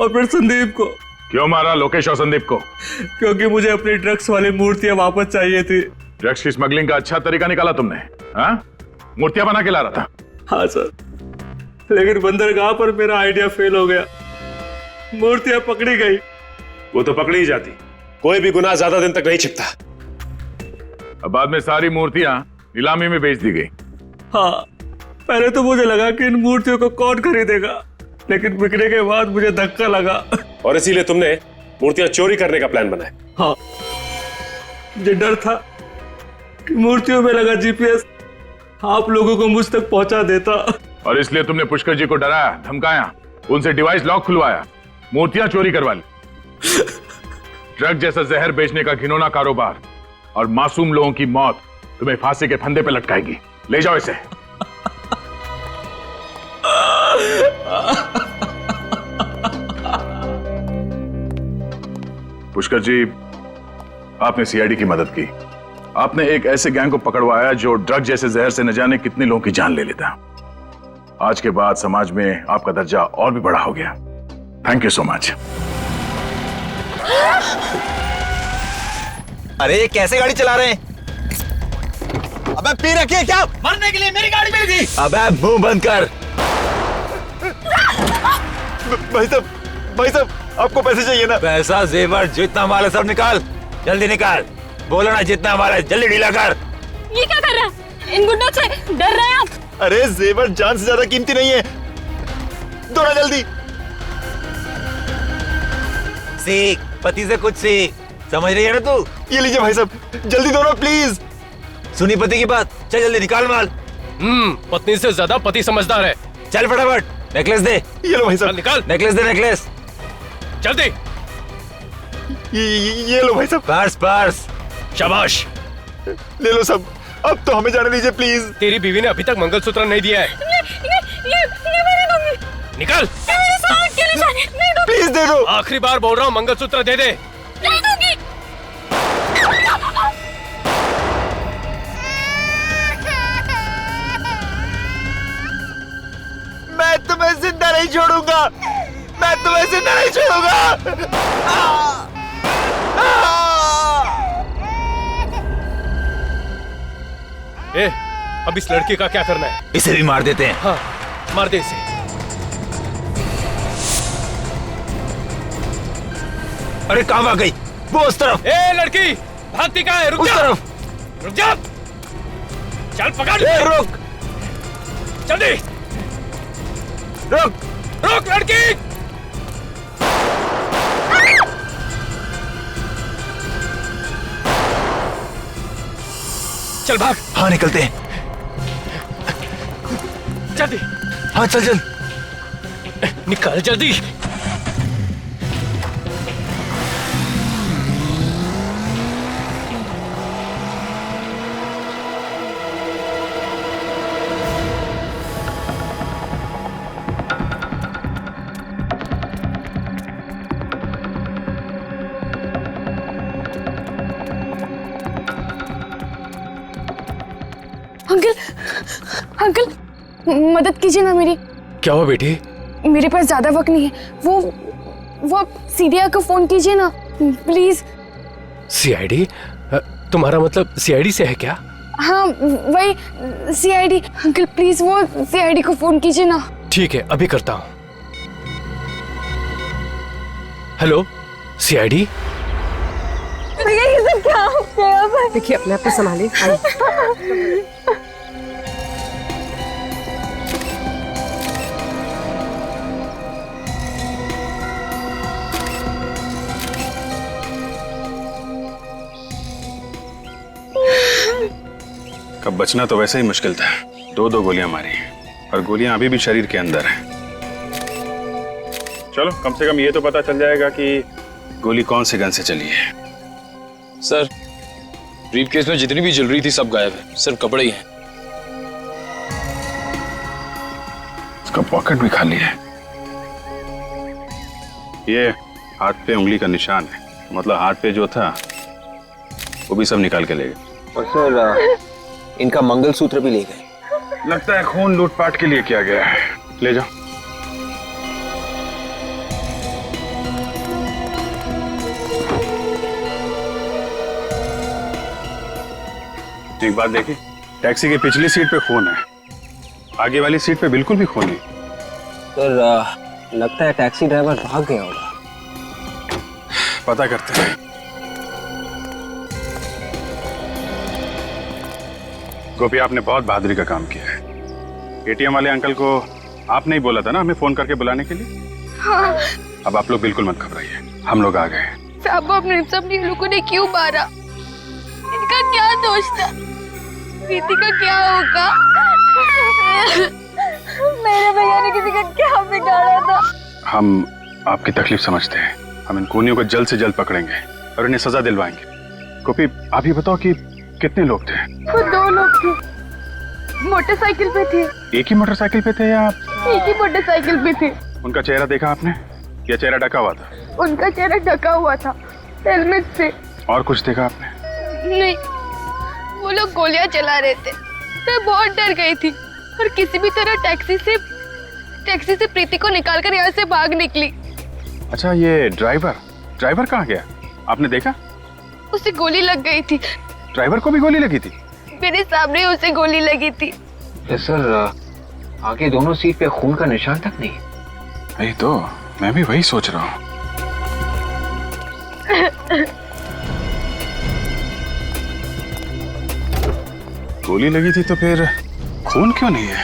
और फिर संदीप को। क्यों मारा लोकेश और संदीप को? क्योंकि मुझे अपनी ड्रग्स वाली मूर्तियां वापस चाहिए थी। ड्रग्स की स्मगलिंग का अच्छा तरीका निकाला तुमने। हाँ, मूर्तियां बना के ला रहा था। हाँ सर, लेकिन बंदरगाह पर मेरा आइडिया फेल हो गया, मूर्तियां पकड़ी गई। वो तो पकड़ी ही जाती, कोई भी गुनाह ज्यादा दिन तक नहीं छिपता। अब बाद में सारी मूर्तियां नीलामी में बेच दी गई। हाँ, पहले तो मुझे लगा कि इन मूर्तियों को कौन खरीदेगा, लेकिन बिकने के बाद मुझे धक्का लगा। और इसीलिए तुमने मूर्तियां चोरी करने का प्लान बनाया? हाँ, मुझे डर था कि मूर्तियों में लगा जीपीएस आप लोगों को मुझ तक पहुंचा देता। और इसलिए तुमने पुष्कर जी को डराया, धमकाया, उनसे डिवाइस लॉक खुलवाया, मूर्तियां चोरी करवा ली। ड्रग जैसा जहर बेचने का घिनौना कारोबार और मासूम लोगों की मौत तुम्हें फांसी के फंदे पे लटकाएगी। ले जाओ इसे। पुष्कर जी, आपने सीआईडी की मदद की, आपने एक ऐसे गैंग को पकड़वाया जो ड्रग जैसे जहर से न जाने कितने लोगों की जान ले लेता। आज के बाद समाज में आपका दर्जा और भी बड़ा हो गया। Thank you so much. अरे ये कैसे गाड़ी चला रहे हैं? अबे पी रखी है क्या? मरने के लिए मेरी गाड़ी मिल गई। अबे मुंह बंद कर। भाई साहब आपको पैसे चाहिए ना? पैसा जेवर जितना माल है सब निकाल, जल्दी निकाल। बोलो ना जितना माल है, जल्दी ढीला कर। ये क्या कर रहा है? इन गुंडों से डर रहे हैं आप? अरे जेवर जान से ज्यादा कीमती नहीं है, दो ना जल्दी। सीख, पति से कुछ सीख, समझ रही है ना तू? ये लीजिए भाई साहब, जल्दी दो ना प्लीज। सुनी पति की बात, चल जल्दी निकाल माल। पत्नी से ज्यादा पति समझदार है। चल फटाफट, नेकलेस दे। ये लो भाई साहब, निकाल। नेकलेस दे, नेकलेस जल्दी। ये लो भाई साहब। पर्स। शाबाश, ले लो सब। अब तो हमें जाने दीजिए प्लीज। तेरी बीवी ने अभी तक मंगलसूत्र नहीं दिया है। ये मेरे दूंगी। निकाल। प्लीज दे दो। आखिरी बार बोल रहा हूँ, मंगलसूत्र दे दे। नहीं दूंगी। मैं तुम्हें जिंदा नहीं छोड़ूंगा, मैं तुम्हें जिंदा नहीं छोड़ूंगा। ए, अब इस लड़के का क्या करना है? इसे भी मार देते हैं। हाँ, मार दे इसे। अरे कहाँ भाग गई? वो उस तरफ। ए लड़की, भागती कहाँ है? रुक उस जा। तरफ। रुक जा। चल पकड़। रुक। जल्दी रुक लड़की। चल भाग। हाँ निकलते हैं। जल्दी। हाँ चल। निकल जल्दी। अंकल मदद कीजिए ना मेरी। क्या हुआ बेटी? मेरे पास ज्यादा वक्त नहीं है। वो आप सीडीआर को फोन कीजिए ना प्लीज। सीआईडी? तुम्हारा मतलब सीआईडी से है क्या? हाँ वही सीआईडी। अंकल प्लीज वो सीआईडी को फोन कीजिए ना। ठीक है, अभी करता हूँ। Hello CID? भैया ये सब क्या हो गया? देखिए अपने आप को संभालिए। कब बचना तो वैसे ही मुश्किल था। दो गोलियां मारी और गोलियां अभी भी शरीर के अंदर हैं। चलो कम से कम ये तो पता चल जाएगा कि गोली कौन से गन से चली है। सर ब्रीफकेस में जितनी भी ज्वेलरी थी सब गायब है, सिर्फ कपड़े ही हैं। उसका पॉकेट भी खाली है। ये हाथ पे उंगली का निशान है, मतलब हाथ पे जो था वो भी सब निकाल के ले गए। और सर इनका मंगलसूत्र भी ले गए। लगता है खून लूटपाट के लिए किया गया है। ले जाओ। एक बात देखिए, टैक्सी की पिछली सीट पे खून है, आगे वाली सीट पे बिल्कुल भी खून नहीं। सर लगता है टैक्सी ड्राइवर भाग गया होगा। पता करते हैं। गोपी आपने बहुत बहादुरी का काम किया है। एटीएम वाले अंकल को आपने ही बोला था ना हमें फोन करके बुलाने के लिए। हाँ। अब आप लोग बिल्कुल मत घबराइए, हम लोग आ गए। साहब अपने सब लोगों ने क्यों मारा? इनका क्या दोष था? प्रीति का क्या होगा? मेरे भैया ने किसी का क्या बिगाड़ा था? हम आपकी तकलीफ समझते हैं। हम इन खूनियों को जल्द से जल्द पकड़ेंगे और इन्हें सजा दिलवाएंगे। गोपी आप ही बताओ कि कितने लोग थे? वो 2 लोग थे, मोटरसाइकिल पे थे। एक ही मोटरसाइकिल पे थे या? एक ही मोटरसाइकिल पे थे। उनका चेहरा देखा आपने या चेहरा ढका हुआ था? उनका चेहरा ढका हुआ था हेलमेट से। और कुछ देखा आपने? नहीं, वो लोग गोलियां चला रहे थे। मैं बहुत डर गई थी और किसी भी तरह टैक्सी से प्रीति को निकालकर यहाँ से भाग निकली। अच्छा ये ड्राइवर कहाँ गया? आपने देखा? उसे गोली लग गई थी। ड्राइवर को भी गोली लगी थी? मेरे सामने उसे गोली लगी थी। सर आगे दोनों सीट पे खून का निशान तक नहीं। वही तो मैं भी वही सोच रहा हूँ। गोली लगी थी तो फिर खून क्यों नहीं है?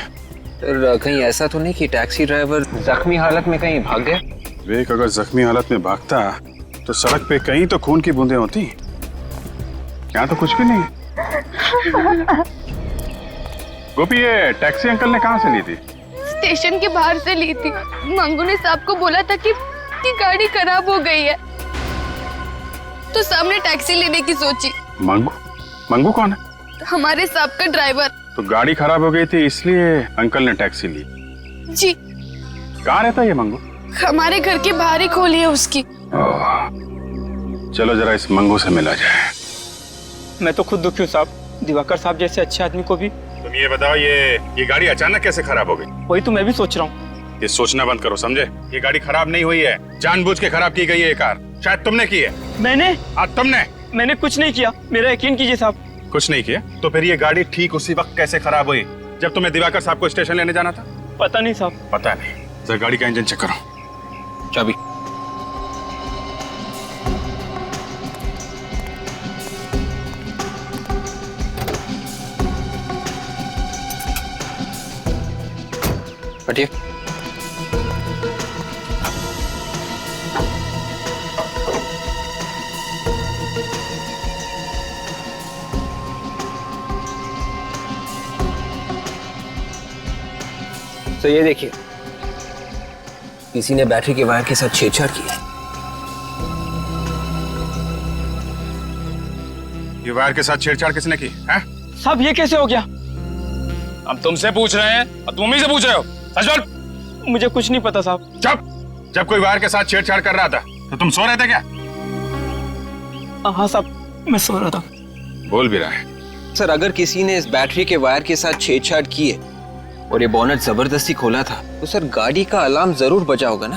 सर कहीं ऐसा तो नहीं कि टैक्सी ड्राइवर जख्मी हालत में कहीं भाग गया? विवेक अगर जख्मी हालत में भागता तो सड़क पे कहीं तो खून की बूंदें होती। यहाँ तो कुछ भी नहीं। गोपी ये टैक्सी अंकल ने कहाँ से ली थी? स्टेशन के बाहर से ली थी। मंगू ने साहब को बोला था कि गाड़ी खराब हो गई है, तो सामने टैक्सी लेने की सोची। मंगू कौन है? हमारे साहब का ड्राइवर। तो गाड़ी खराब हो गई थी इसलिए अंकल ने टैक्सी ली। जी। कहाँ रहता है ये मंगू? हमारे घर के बाहर ही खोली है उसकी। चलो जरा इस मंगू से मिला जाए। मैं तो खुद दुखी हूँ साहब, दिवाकर साहब जैसे अच्छे आदमी को भी। तुम ये बताओ ये गाड़ी अचानक कैसे खराब हो गई? वही तो मैं भी सोच रहा हूँ। ये सोचना बंद करो, समझे? ये गाड़ी खराब नहीं हुई है, जानबूझ के खराब की गई है ये कार। शायद तुमने की है। मैंने? तुमने? मैंने कुछ नहीं किया, मेरा यकीन कीजिए साहब। कुछ नहीं किया? तो फिर ये गाड़ी ठीक उसी वक्त कैसे खराब हुई जब तुम्हें दिवाकर साहब को स्टेशन लेने जाना था? पता नहीं साहब। पता नहीं? जरा गाड़ी का इंजन चेक करो। चाबी। हटिए। तो ये देखिए, किसी ने बैटरी के वायर के साथ छेड़छाड़ की है। ये वायर के साथ छेड़छाड़ किसने की है? साहब ये कैसे हो गया? हम तुमसे पूछ रहे हैं और तुम ही से पूछ रहे हो। सच बोल। मुझे कुछ नहीं पता साहब। चुप। जब कोई वायर के साथ छेड़छाड़ कर रहा था तो तुम सो रहे थे क्या? हाँ साहब मैं सो रहा था। बोल भी रहा है। सर अगर किसी ने इस बैटरी के वायर के साथ छेड़छाड़ की है और ये बोनट जबरदस्ती खोला था तो सर गाड़ी का अलार्म जरूर बजा होगा ना?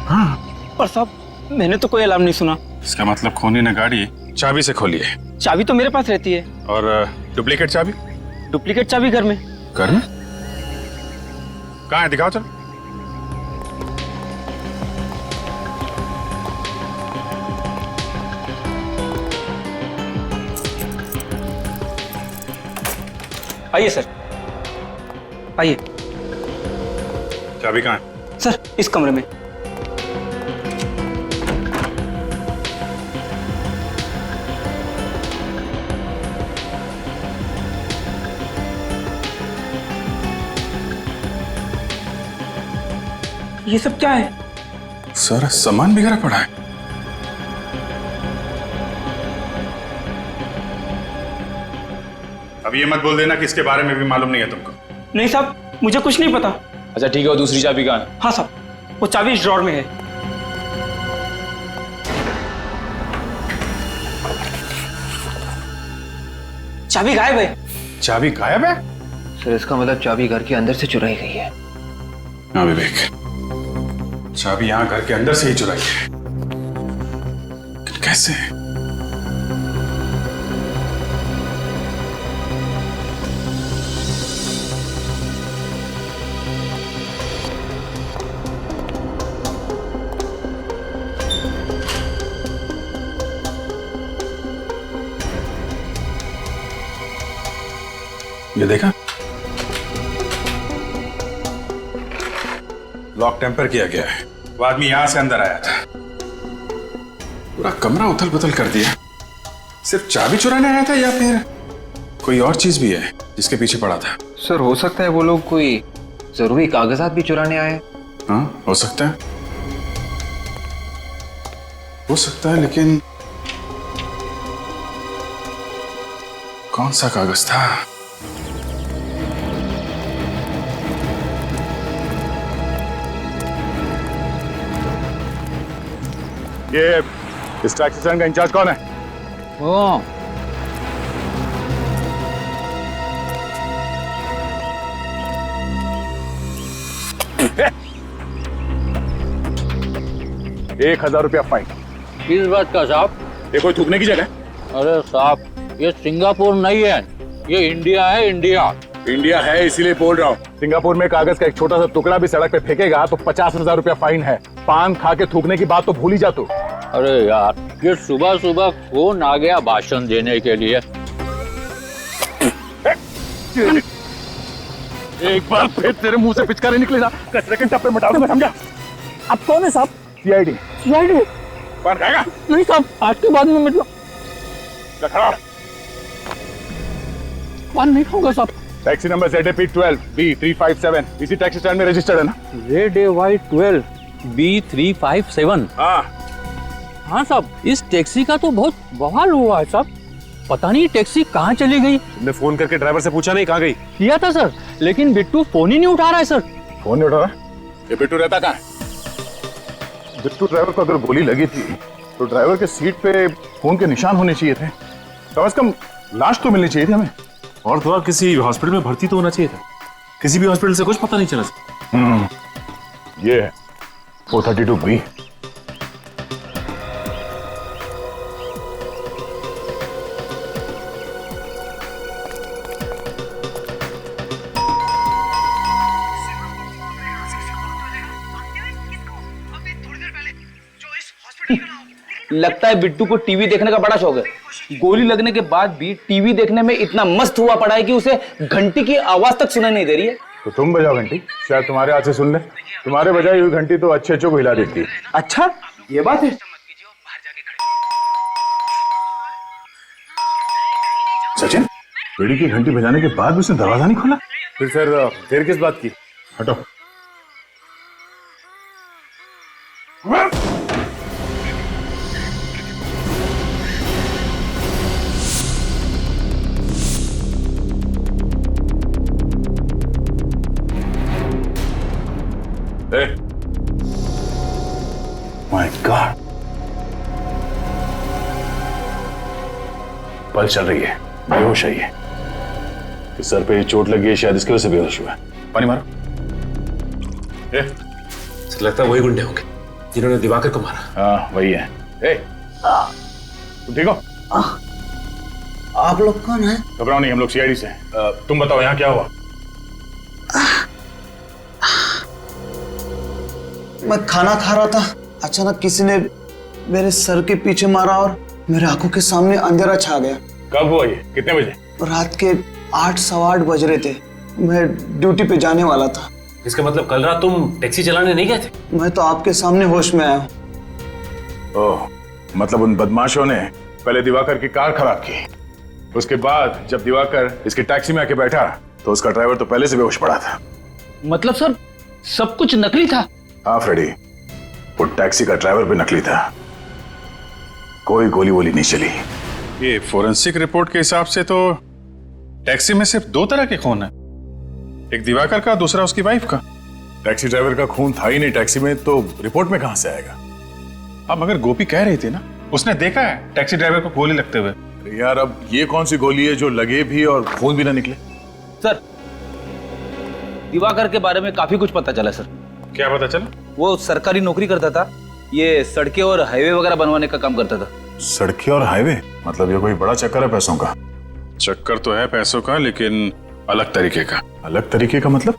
हाँ। पर साहब मैंने तो कोई अलार्म नहीं सुना। इसका मतलब खोनी ने गाड़ी चाबी से खोली है। चाबी तो मेरे पास रहती है। और डुप्लीकेट चाबी? डुप्लीकेट चाबी घर में। घर में? कहाँ है, दिखाओ चलो। आइए सर, आइए। चाबी कहाँ है? सर इस कमरे में। ये सब क्या है? सारा सामान बिखरा पड़ा है। अब ये मत बोल देना कि इसके बारे में भी मालूम नहीं है तुमको। नहीं साहब, मुझे कुछ नहीं पता। अच्छा ठीक है, वो दूसरी चाबी कहाँ है? हाँ साहब, वो चाबी इस ड्रॉर में है। चाबी गायब है। चाबी गायब है? सर इसका मतलब चाबी घर के अंदर से चुराई गई है। हाँ विवेक, चाबी यहाँ घर के अंदर से ही चुराई है। कैसे? ये देखा, लॉक टेम्पर किया गया है। वो आदमी यहां से अंदर आया था, पूरा कमरा उथल पुथल कर दिया। सिर्फ चाबी चुराने आया था या फिर कोई और चीज भी है जिसके पीछे पड़ा था? सर हो सकता है वो लोग कोई जरूरी कागजात भी चुराने आए। हाँ हो सकता है, हो सकता है, लेकिन कौन सा कागज था? ये इस टैक्सी स्टैंड का इंचार्ज कौन है? ₹1000 फाइन। किस बात का साहब? ये कोई थूकने की जगह? अरे साहब ये सिंगापुर नहीं है, ये इंडिया है। इंडिया इंडिया है इसीलिए बोल रहा हूँ। सिंगापुर में कागज का एक छोटा सा टुकड़ा भी सड़क पे फेंकेगा तो ₹50,000 फाइन है। पान खा के थूकने की बात तो भूल ही जा तू। अरे यार, ये सुबह सुबह कौन आ गया भाषण देने के लिए? एक बार फिर तेरे मुंह से पिचकारी निकले ना, कचरे के टप्पे मिटा दूंगा, समझा? आप कौन है साहब? सीआईडी। सीआईडी? पान खाएगा? नहीं साहब, आज के बाद में मतलब पान नहीं खाऊंगा साहब। टैक्सी नंबर ZAP12B357 इसी टैक्सी स्टैंड में रजिस्टर्ड है ना? ZAY12B357। हाँ साहब, इस टैक्सी का तो बहुत बवाल हुआ है साहब। पता नहीं टैक्सी कहाँ चली गई। तुमने फोन करके ड्राइवर से पूछा नहीं कहाँ गई? किया था सर, लेकिन बिट्टू फोन ही नहीं उठा रहा है सर। फोन नहीं उठा रहा? ये बिट्टू रहता कहाँ है? बिट्टू ड्राइवर को अगर गोली लगी थी तो ड्राइवर के सीट पे खून के निशान होने चाहिए थे। कम से कम लाश तो मिलनी चाहिए थी हमें। और थोड़ा किसी हॉस्पिटल में भर्ती तो होना चाहिए था। किसी भी हॉस्पिटल से कुछ पता नहीं चला। ये है 432B। लगता है बिट्टू को टीवी देखने का बड़ा शौक है। गोली लगने के बाद भी टीवी देखने में इतना मस्त हुआ पड़ा है कि उसे घंटी की आवाज तक सुनाई नहीं दे रही है। तो तुम बजाओ घंटी, शायद तुम्हारे हाथ से सुन ले। तुम्हारे बजाई हुई घंटी तो अच्छे को हिला देती है। अच्छा ये बात है। सचिन, बेड़ी की घंटी बजाने के बाद भी उसने दरवाजा नहीं खोला? फिर सर देर किस बात की? हटो। माय गॉड, पल चल रही है, बेहोश है ये। कि सर पे चोट लगी है, शायद इसकी वजह से बेहोश हुआ है। पानी मारो। लगता है वही गुंडे होंगे जिन्होंने दिवाकर को मारा। हाँ वही है। तुम ठीक हो? आप लोग कौन है? घबराओ नहीं, हम लोग सीआईडी से हैं। तुम बताओ यहाँ क्या हुआ? मैं खाना खा रहा था, अचानक किसी ने मेरे सर के पीछे मारा और मेरे आंखों के सामने अंधेरा छा गया। कब हुआ ये? कितने बजे? रात के 8 सवा 8 बज रहे थे। मैं ड्यूटी पे जाने वाला था। इसका मतलब कल रात तुम टैक्सी चलाने नहीं गए थे? मैं तो आपके सामने होश में आया हूँ। ओह, मतलब उन बदमाशों ने पहले दिवाकर की कार खराब की, उसके बाद जब दिवाकर इसकी टैक्सी में आके बैठा तो उसका ड्राइवर तो पहले से बेहोश पड़ा था। मतलब सर सब कुछ नकली था? हाँ फ्रेडी, वो टैक्सी का ड्राइवर भी नकली था। कोई गोली वोली नहीं चली। ये फोरेंसिक रिपोर्ट के हिसाब से तो टैक्सी में सिर्फ 2 तरह के खून है, एक दिवाकर का, दूसरा उसकी वाइफ का। टैक्सी ड्राइवर का खून था ही नहीं टैक्सी में, तो रिपोर्ट में कहां से आएगा? अब मगर गोपी कह रही थी ना, उसने देखा है टैक्सी ड्राइवर को गोली लगते हुए। यार अब ये कौन सी गोली है जो लगे भी और खून भी ना निकले? सर दिवाकर के बारे में काफी कुछ पता चला सर। क्या पता चला? वो सरकारी नौकरी करता था, ये सड़कें और हाईवे वगैरह बनवाने का काम करता था। सड़कें और हाईवे? मतलब ये कोई बड़ा चक्कर है पैसों का? चक्कर तो है पैसों का, लेकिन अलग तरीके का। अलग तरीके का मतलब?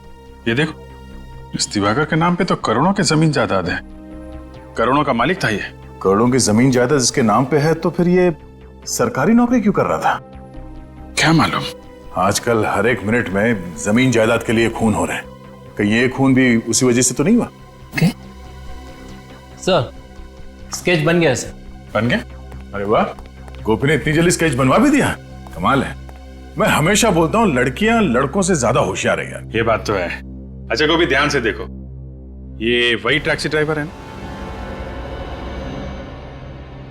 ये देखो, इस दिवाकर के नाम पे तो करोड़ों की जमीन जायदाद है, करोड़ों का मालिक था ये। करोड़ों की जमीन जायदाद इसके नाम पे है, तो फिर ये सरकारी नौकरी क्यों कर रहा था? क्या मालूम। आजकल हर एक मिनट में जमीन जायदाद के लिए खून हो रहे हैं, कहीं ये खून भी उसी वजह से तो नहीं हुआ? सर स्केच बन गया सर। बन गया? अरे वाह, गोपी ने इतनी जल्दी स्केच बनवा भी दिया, कमाल है। मैं हमेशा बोलता हूँ लड़कियां लड़कों से ज्यादा होशियार है यार। ये बात तो है। अच्छा गोपी ध्यान से देखो, ये वही टैक्सी ड्राइवर है ना?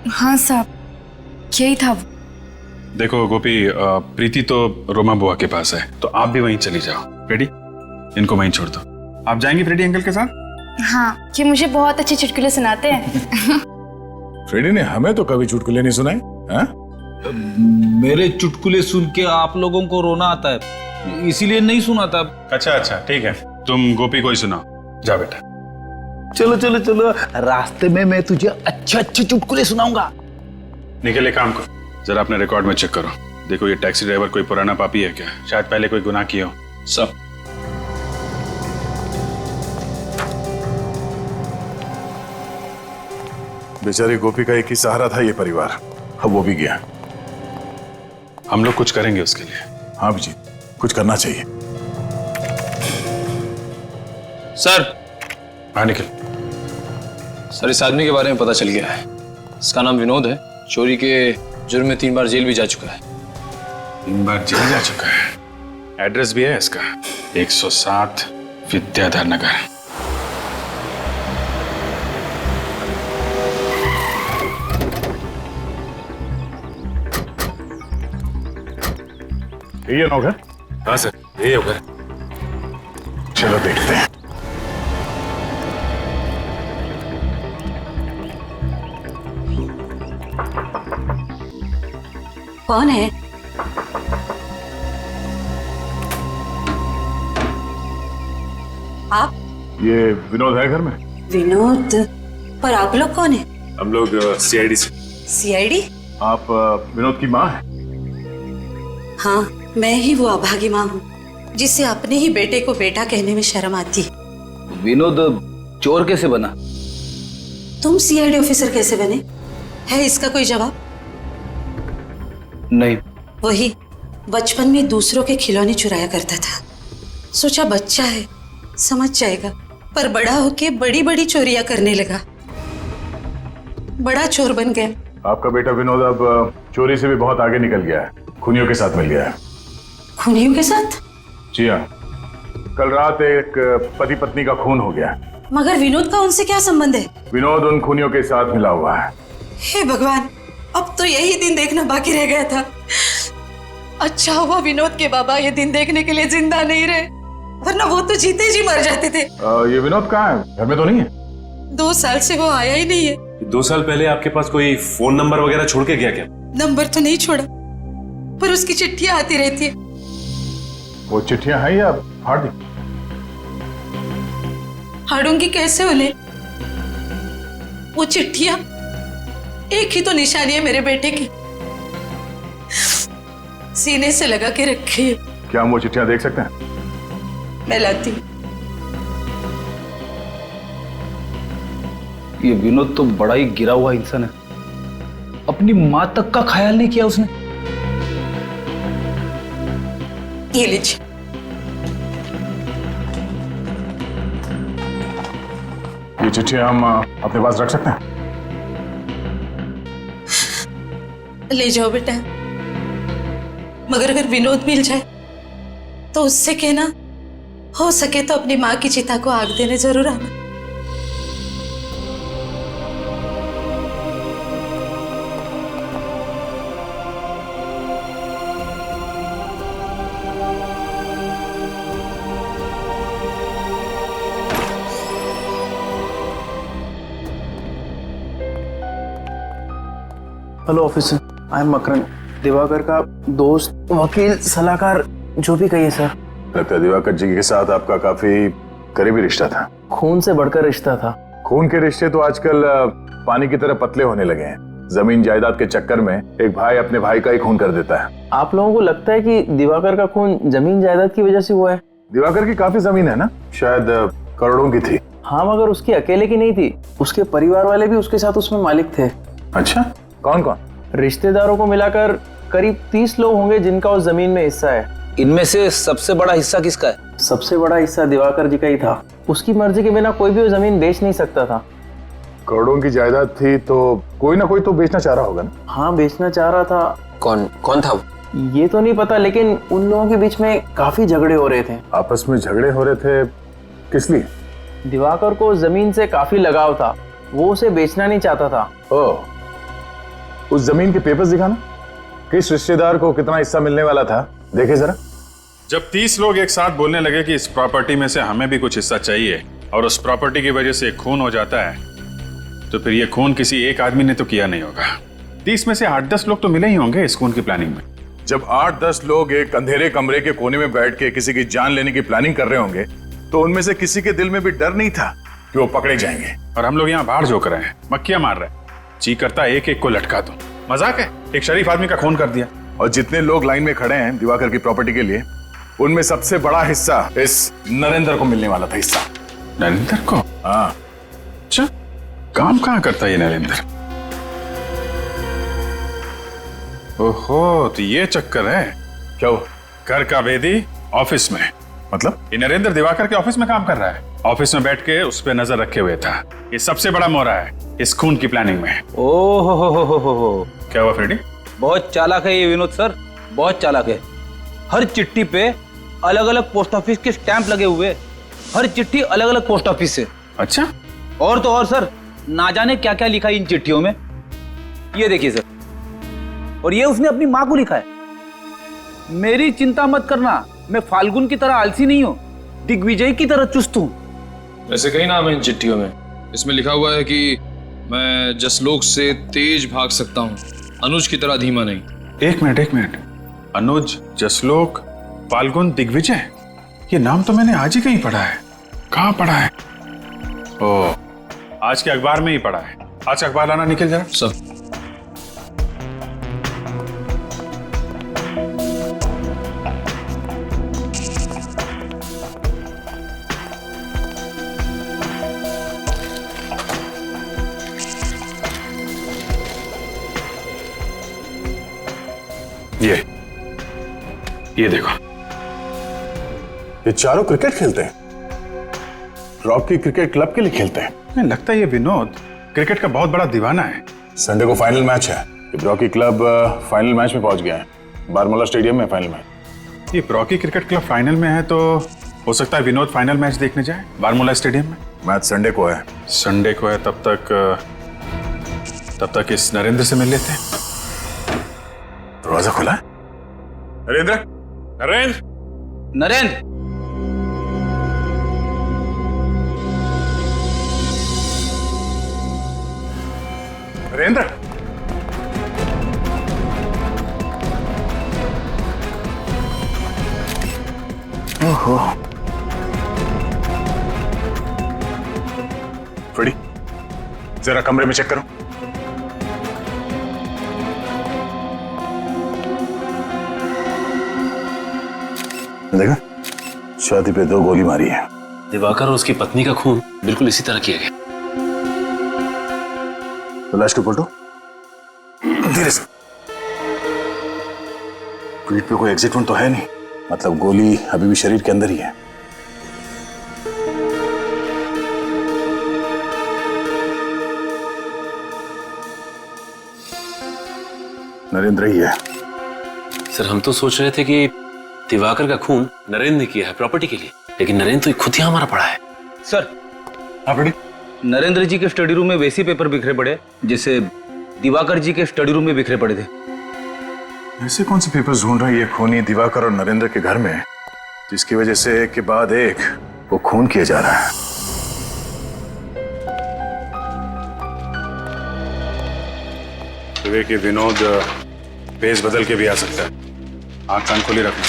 हाँ साहब, यही था वो। देखो गोपी, प्रीति तो रोमा बुआ के पास है, तो आप भी वहीं चली जाओ। रेडी? इनको वहीं छोड़ दो। आप जाएंगी फ्रेडी अंकल के साथ? हाँ, ये मुझे बहुत अच्छे चुटकुले सुनाते हैं। फ्रेडी ने हमें तो कभी चुटकुले नहीं सुनाए। मेरे चुटकुले सुन के आप लोगों को रोना आता है, इसीलिए नहीं सुनाता। अच्छा ठीक है, तुम गोपी को ही सुनाओ। जा बेटा। चलो चलो चलो, रास्ते में मैं तुझे अच्छे अच्छे चुटकुले सुनाऊंगा। निकले काम को, जरा अपने रिकॉर्ड में चेक करो। देखो ये टैक्सी ड्राइवर कोई पुराना पापी है क्या? शायद पहले कोई गुनाह किया हो। सब बेचारी गोपी का एक ही सहारा था ये परिवार, अब वो भी गया। हम लोग कुछ करेंगे उसके लिए। हाँ जी, कुछ करना चाहिए। सर। हाँ निखिल। सर इस आदमी के बारे में पता चल गया है। इसका नाम विनोद है, चोरी के जुर्म में 3 बार जेल भी जा चुका है। 3 बार जेल जा चुका है? एड्रेस भी है इसका, 107 विद्याधर नगर। ये होगा? हाँ सर, ये होगा। चलो देखते हैं। कौन है? आप? ये विनोद है घर में? विनोद? पर आप लोग कौन है? हम लोग सीआईडी से। सीआईडी? आप विनोद की माँ हैं? हाँ, मैं ही वो अभागी माँ हूँ जिसे अपने ही बेटे को बेटा कहने में शर्म आती है। विनोद चोर कैसे बना? तुम सीआईडी ऑफिसर कैसे बने? है इसका कोई जवाब? नहीं। वही बचपन में दूसरों के खिलौने चुराया करता था, सोचा बच्चा है समझ जाएगा, पर बड़ा होके बड़ी बड़ी चोरियां करने लगा, बड़ा चोर बन गया। आपका बेटा विनोद अब चोरी से भी बहुत आगे निकल गया है, खूनियों के साथ मिल गया है। खूनियों के साथ? जी हाँ, कल रात एक पति पत्नी का खून हो गया। मगर विनोद का उनसे क्या संबंध है? विनोद उन खूनियों के साथ मिला हुआ है। हे भगवान, अब तो यही दिन देखना बाकी रह गया था। अच्छा हुआ विनोद के बाबा ये दिन देखने के लिए जिंदा नहीं रहे, वरना वो तो जीते जी मर जाते थे। ये विनोद कहाँ है? घर में तो नहीं है? 2 साल से वो आया ही नहीं है। 2 साल पहले आपके पास कोई फोन नंबर वगैरह छोड़ के गया क्या? नंबर तो नहीं छोड़ा, पर उसकी चिट्ठियां आती रहती है। वो चिट्ठियां हैं या फाड़ दी? हाड़ूंगी कैसे उन्हें? वो चिट्ठियां एक ही तो निशानी है मेरे बेटे की, सीने से लगा के रखी है। क्या हम वो चिट्ठियां देख सकते हैं? मैं लाती हूं। ये विनोद तो बड़ा ही गिरा हुआ इंसान है, अपनी मां तक का ख्याल नहीं किया उसने। ये लीजिए। ये चिट्ठियां हम अपने पास रख सकते हैं? ले जाओ बेटा, मगर अगर विनोद मिल जाए तो उससे कहना हो सके तो अपनी मां की चिता को आग देने जरूर आना। Hello officer, I am Makaran, Diwakar का दोस्त, वकील, सलाहकार, जो भी कहिए सर। लगता है दिवाकर जी के साथ आपका काफी करीबी रिश्ता था। खून से बढ़कर रिश्ता था। खून के रिश्ते तो आजकल पानी की तरह पतले होने लगे हैं। जमीन जायदाद के चक्कर में एक भाई अपने भाई का ही खून कर देता है। आप लोगों को लगता है कि दिवाकर का खून जमीन जायदाद की वजह से हुआ है? दिवाकर की काफी जमीन है ना, शायद करोड़ों की थी। हाँ, मगर उसकी अकेले की नहीं थी, उसके परिवार वाले भी उसके साथ उसमें मालिक थे। अच्छा, कौन कौन? रिश्तेदारों को मिलाकर करीब 30 लोग होंगे जिनका उस जमीन में हिस्सा है। इनमें से सबसे बड़ा हिस्सा किसका है? सबसे बड़ा हिस्सा दिवाकर जी का ही था। उसकी मर्जी के बिना कोई भी वो जमीन बेच नहीं सकता था। करोड़ों की जायदाद थी तो कोई ना कोई तो बेचना चाह रहा होगा ना? हाँ, बेचना चाह रहा था। कौन था वो? ये तो नहीं पता, लेकिन उन लोगों के बीच में काफी झगड़े हो रहे थे। आपस में झगड़े हो रहे थे? किस लिए? दिवाकर को जमीन से काफी लगाव था, वो उसे बेचना नहीं चाहता था। ओह, उस जमीन के पेपर्स दिखाना, किस रिश्तेदार को कितना हिस्सा मिलने वाला था, देखे जरा। जब 30 लोग एक साथ बोलने लगे कि इस प्रॉपर्टी में से हमें भी कुछ हिस्सा चाहिए और उस प्रॉपर्टी की वजह से खून हो जाता है, तो फिर ये खून किसी एक आदमी ने तो किया नहीं होगा। 30 में से 8-10 लोग तो मिले ही होंगे इस खून की प्लानिंग में। जब 8-10 लोग एक अंधेरे कमरे के कोने में बैठ के किसी की जान लेने की प्लानिंग कर रहे होंगे, तो उनमें से किसी के दिल में भी डर नहीं था कि वो पकड़े जाएंगे। और हम लोग यहाँ बाहर झोंक रहे हैं, मक्खियां मार रहे हैं, जी करता एक एक को लटका दो। मजाक है? एक शरीफ आदमी का खून कर दिया। और जितने लोग लाइन में खड़े हैं दिवाकर की प्रॉपर्टी के लिए, उनमें सबसे बड़ा हिस्सा इस नरेंद्र को मिलने वाला था। हिस्सा नरेंद्र को? हाँ। अच्छा, काम कहाँ करता है ये नरेंद्र? ओहो, तो ये चक्कर है। क्या हो? घर का भेदी ऑफिस में? मतलब? ये नरेंद्र दिवाकर के ऑफिस में काम कर रहा है, ऑफिस में बैठ के उस पर नजर रखे हुए था। ये सबसे बड़ा मोहरा है इस खून की प्लानिंग में। ओहो, क्या हुआ फ्रेडी? बहुत चालाक है ये विनोद सर, बहुत चालाक है। हर चिट्ठी पे अलग अलग पोस्ट ऑफिस के स्टैंप लगे हुए, हर चिट्ठी अलग अलग पोस्ट ऑफिस से। अच्छा, और तो और सर, ना जाने क्या क्या लिखा है इन चिट्ठियों में। ये देखिए सर, और ये उसने अपनी मां को लिखा है। मेरी चिंता मत करना, मैं फाल्गुन की तरह आलसी नहीं हूं, दिग्विजय की तरह चुस्त हूं। ऐसे कई नाम है इन चिट्ठियों में। इसमें लिखा हुआ है कि मैं जसलोक से तेज भाग सकता हूँ, अनुज की तरह धीमा नहीं। एक मिनट, अनुज, जसलोक, फाल्गुन, दिग्विजय, ये नाम तो मैंने आज ही कहीं पढ़ा है। कहाँ पढ़ा है? ओ, आज के अखबार में ही पढ़ा है। आज का अखबार लाना, निकल जरा। सब ये देखो, ये चारों क्रिकेट खेलते हैं, रॉकी क्रिकेट क्लब के लिए खेलते हैं। मुझे लगता है ये विनोद क्रिकेट का बहुत बड़ा दीवाना है। संडे को फाइनल मैच है, रॉकी क्लब फाइनल मैच में पहुंच गया है, बारमूला स्टेडियम में फाइनल मैच। ये रॉकी क्रिकेट क्लब फाइनल में है तो हो सकता है विनोद फाइनल मैच देखने जाए बारमूला स्टेडियम में। मैच संडे को है। संडे को है, तब तक इस नरेंद्र से मिल लेते हैं। दरवाजा खुला है। नरेंद्र, नरेंद्र, नरेंद्र, फ्रेडी, जरा कमरे में चेक करो। देखा, छाती पे 2 गोली मारी है। दिवाकर और उसकी पत्नी का खून बिल्कुल इसी तरह किया गया। तो लाश को पलटो धीरे से। पीठ पे कोई एग्जिट वोन तो है नहीं, मतलब गोली अभी भी शरीर के अंदर ही है। नरेंद्र ही है। सर हम तो सोच रहे थे कि दिवाकर का खून नरेंद्र ने किया है प्रॉपर्टी के लिए, लेकिन नरेंद्र तो खुद ही हमारा पड़ा है। सर नरेंद्र जी के स्टडी रूम में वैसे पेपर बिखरे पड़े जैसे दिवाकर जी के स्टडी रूम में बिखरे पड़े थे। ऐसे कौन से पेपर्स ढूंढ रहे हैं ये खूनी दिवाकर और नरेंद्र के घर में, जिसकी वजह से एक के बाद एक वो खून किया जा रहा है? कि विनोद भेस बदल के भी आ सकता है, आंख कान खोली रखना।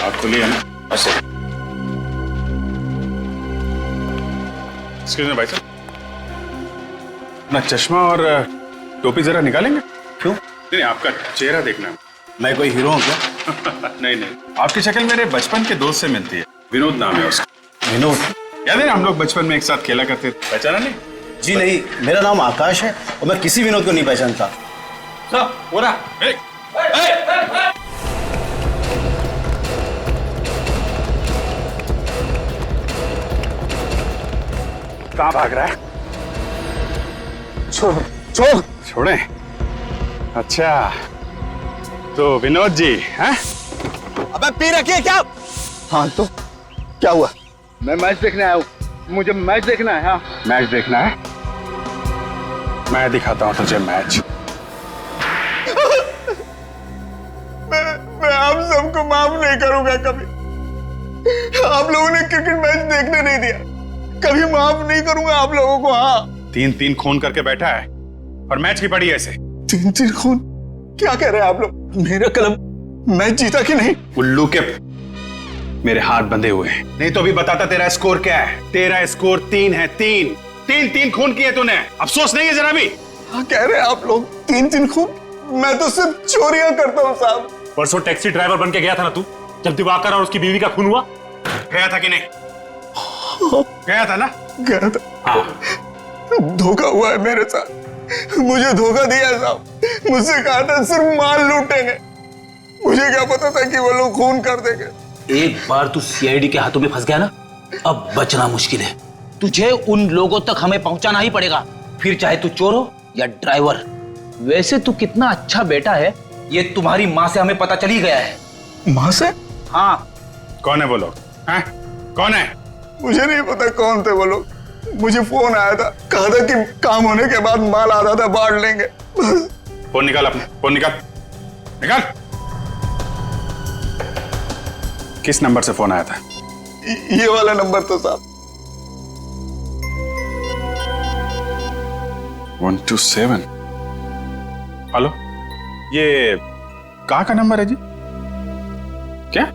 आंख खोली है ना? एक्सक्यूज मी भाई साहब, अपना चश्मा और टोपी जरा निकालेंगे? क्यों? नहीं, आपका चेहरा देखना है। मैं कोई हीरो हूं क्या? नहीं, आपकी शक्ल मेरे बचपन के दोस्त से मिलती है। विनोद नाम है उसका। विनोद? याद है हम लोग बचपन में एक साथ खेला करते थे, पहचाना नहीं? जी नहीं, मेरा नाम आकाश है और मैं किसी विनोद को नहीं पहचानता। कहाँ भाग रहा है? छोड़े। अच्छा तो विनोद जी हैं? अबे पी रखिए क्या? हाँ तो क्या हुआ? मैं मैच देखने आया हूँ, मुझे मैच देखना है। हाँ मैच देखना है? मैं दिखाता हूँ तुझे मैच। मैं आप सबको माफ नहीं करूंगा कभी। आप लोगों ने क्रिकेट मैच देखने नहीं दिया, कभी माफ नहीं करूंगा आप लोगों को। हाँ 3-3 खून करके बैठा है और मैच की पड़ी ऐसे। 3-3 खून? क्या कह रहे हैं आप लोग? मेरा क्लब मैच जीता कि नहीं? उल्लू के मेरे हाथ बंधे हुए हैं, नहीं तो अभी बताता तेरा स्कोर क्या है। तेरा स्कोर 3 है। 3 खून किए तूने, अफसोस नहीं है जरा भी? हाँ कह रहे हैं आप लोग 3 खून? मैं तो सिर्फ चोरियां करता हूँ साहब। परसों टैक्सी ड्राइवर बन के गया था ना तू, जब दिवाकर और उसकी बीवी का खून हुआ? गया था कि नहीं? गया था ना? गया था। हाँ। धोखा हुआ है मेरे साथ, मुझे धोखा दिया साहब। मुझसे कहा था सिर्फ माल लूटेंगे, मुझे क्या पता था कि वो लोग खून कर देंगे। एक बार तू सीआईडी के हाथों में फंस गया ना, अब बचना मुश्किल है। तुझे उन लोगों तक हमें पहुंचाना ही पड़ेगा, फिर चाहे तू चोर हो या ड्राइवर। वैसे तू कितना अच्छा बेटा है ये तुम्हारी माँ से हमें पता चल ही गया है। माँ से? हाँ। कौन है वो लोग? कौन है? मुझे नहीं पता कौन थे वो लोग। मुझे फोन आया था, कहा था कि काम होने के बाद माल आधा था बांट लेंगे। बस। फोन निकाल अपना, फोन निकाल। किस नंबर से फोन आया था? ये वाला नंबर तो साहब। 127। हेलो, ये कहाँ का नंबर है जी? क्या?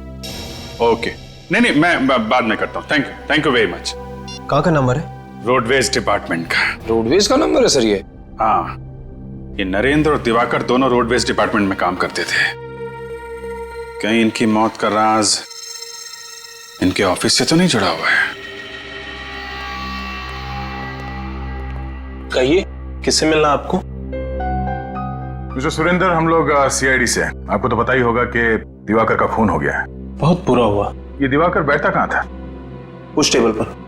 ओके, नहीं मैं बाद में करता हूँ। Thank you very much. कहाँ का नंबर है? रोडवेज डिपार्टमेंट का। रोडवेज का नंबर है सर ये? हाँ, ये नरेंद्र और दिवाकर दोनों रोडवेज डिपार्टमेंट में काम करते थे। कहीं इनकी मौत का राज इनके ऑफिस से तो नहीं जुड़ा हुआ है? कहिए, किससे मिलना आपको? मिस्टर सुरेंद्र, हम लोग सीआईडी से हैं। आपको तो पता ही होगा कि दिवाकर का खून हो गया है। बहुत बुरा हुआ। ये दिवाकर बैठता कहाँ था? उस टेबल पर।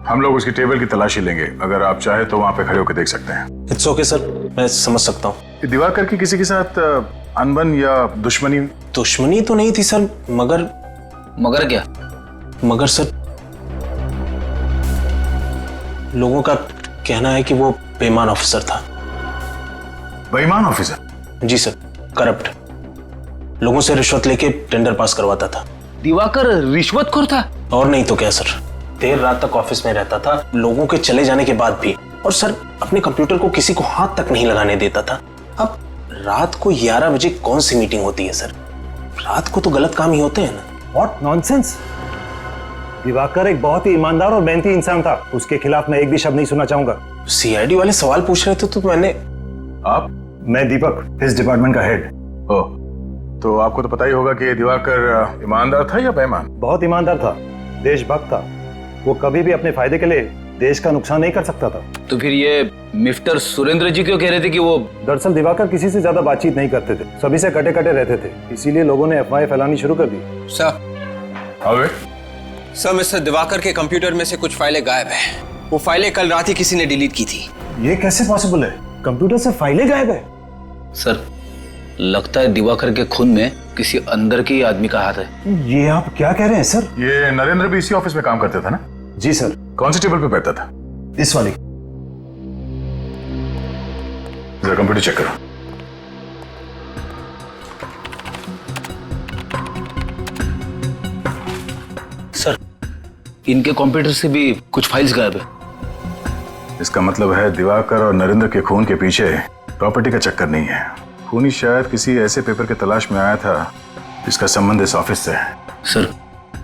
हम लोग उसकी टेबल की तलाशी लेंगे, अगर आप चाहे तो वहां पे खड़े होकर देख सकते हैं। इट्स ओके सर, मैं समझ सकता हूँ। दिवाकर की किसी के साथ अनबन या दुश्मनी? दुश्मनी तो नहीं थी सर, मगर क्या? मगर सर, लोगों का कहना है कि वो बेईमान ऑफिसर था। बेईमान ऑफिसर? जी सर, करप्ट। लोगों से रिश्वत लेके टेंडर पास करवाता था। दिवाकर रिश्वतखोर था? और नहीं तो क्या सर, देर रात तक ऑफिस में रहता था, लोगों के चले जाने के बाद भी। और सर, अपने कंप्यूटर को किसी को हाथ तक नहीं लगाने देता था। अब रात को 11 बजे कौन सी मीटिंग होती है सर? रात को तो गलत काम ही होते हैं ना। What nonsense. दिवाकर एक बहुत ही ईमानदार और मेहनती इंसान था, उसके खिलाफ मैं एक भी शब्द नहीं सुनना चाहूंगा। सीआईडी वाले सवाल पूछ रहे थे तो मैंने। आप? मैं दीपक, इस डिपार्टमेंट का हेड। ओह, तो आपको तो पता ही होगा कि दिवाकर ईमानदार था या बेईमान? बहुत ईमानदार था, देशभक्त था। वो कभी भी अपने फायदे के लिए देश का नुकसान नहीं कर सकता था। तो फिर ये मिस्टर सुरेंद्र जी क्यों कह रहे थे कि वो? दरअसल दिवाकर किसी से ज्यादा बातचीत नहीं करते थे, सभी से कटे कटे रहते थे, इसीलिए लोगों ने अफवाहें फैलानी शुरू कर दी। सर, मिस्टर दिवाकर के कंप्यूटर में से कुछ फाइलें गायब है। वो फाइलें कल रात ही किसी ने डिलीट की थी। ये कैसे पॉसिबल है? कंप्यूटर से फाइलें गायब है? सर, लगता है दिवाकर के खून में किसी अंदर के आदमी का हाथ है। ये आप क्या कह रहे हैं सर? ये नरेंद्र भी इसी ऑफिस में काम करता था ना? जी सर। कौन सी टेबल पे बैठता था? इस वाली। जरा कंप्यूटर चेक करो। सर, इनके कंप्यूटर से भी कुछ फाइल्स गायब है। इसका मतलब है दिवाकर और नरेंद्र के खून के पीछे प्रॉपर्टी का चक्कर नहीं है। खूनी शायद किसी ऐसे पेपर की तलाश में आया था जिसका संबंध इस ऑफिस से है। सर,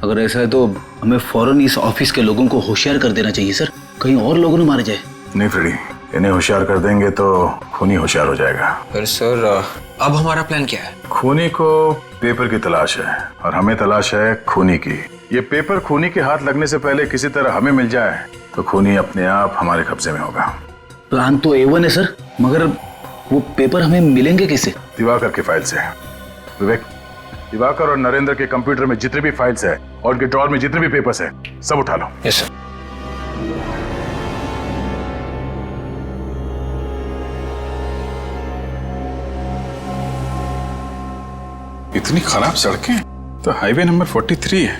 अगर ऐसा है तो हमें फौरन इस ऑफिस के लोगों को होशियार कर देना चाहिए सर, कहीं और लोगों ने मारे जाए। नहीं फ्रेडी, इन्हें होशियार कर देंगे तो खूनी होशियार हो जाएगा। पर सर, अब हमारा प्लान क्या है? खूनी को पेपर की तलाश है और हमें तलाश है खूनी की। ये पेपर खूनी के हाथ लगने से पहले किसी तरह हमें मिल जाए तो खूनी अपने आप हमारे कब्जे में होगा। प्लान तो A1 है सर, मगर वो पेपर हमें मिलेंगे कैसे? दिवाकर की फाइल से। विवेक, दिवाकर और नरेंद्र के कंप्यूटर में जितने भी फाइल्स है और उनके ड्रॉर में जितने भी पेपर्स है, सब उठा लो। Yes sir. इतनी खराब सड़कें तो हाईवे नंबर 43 है।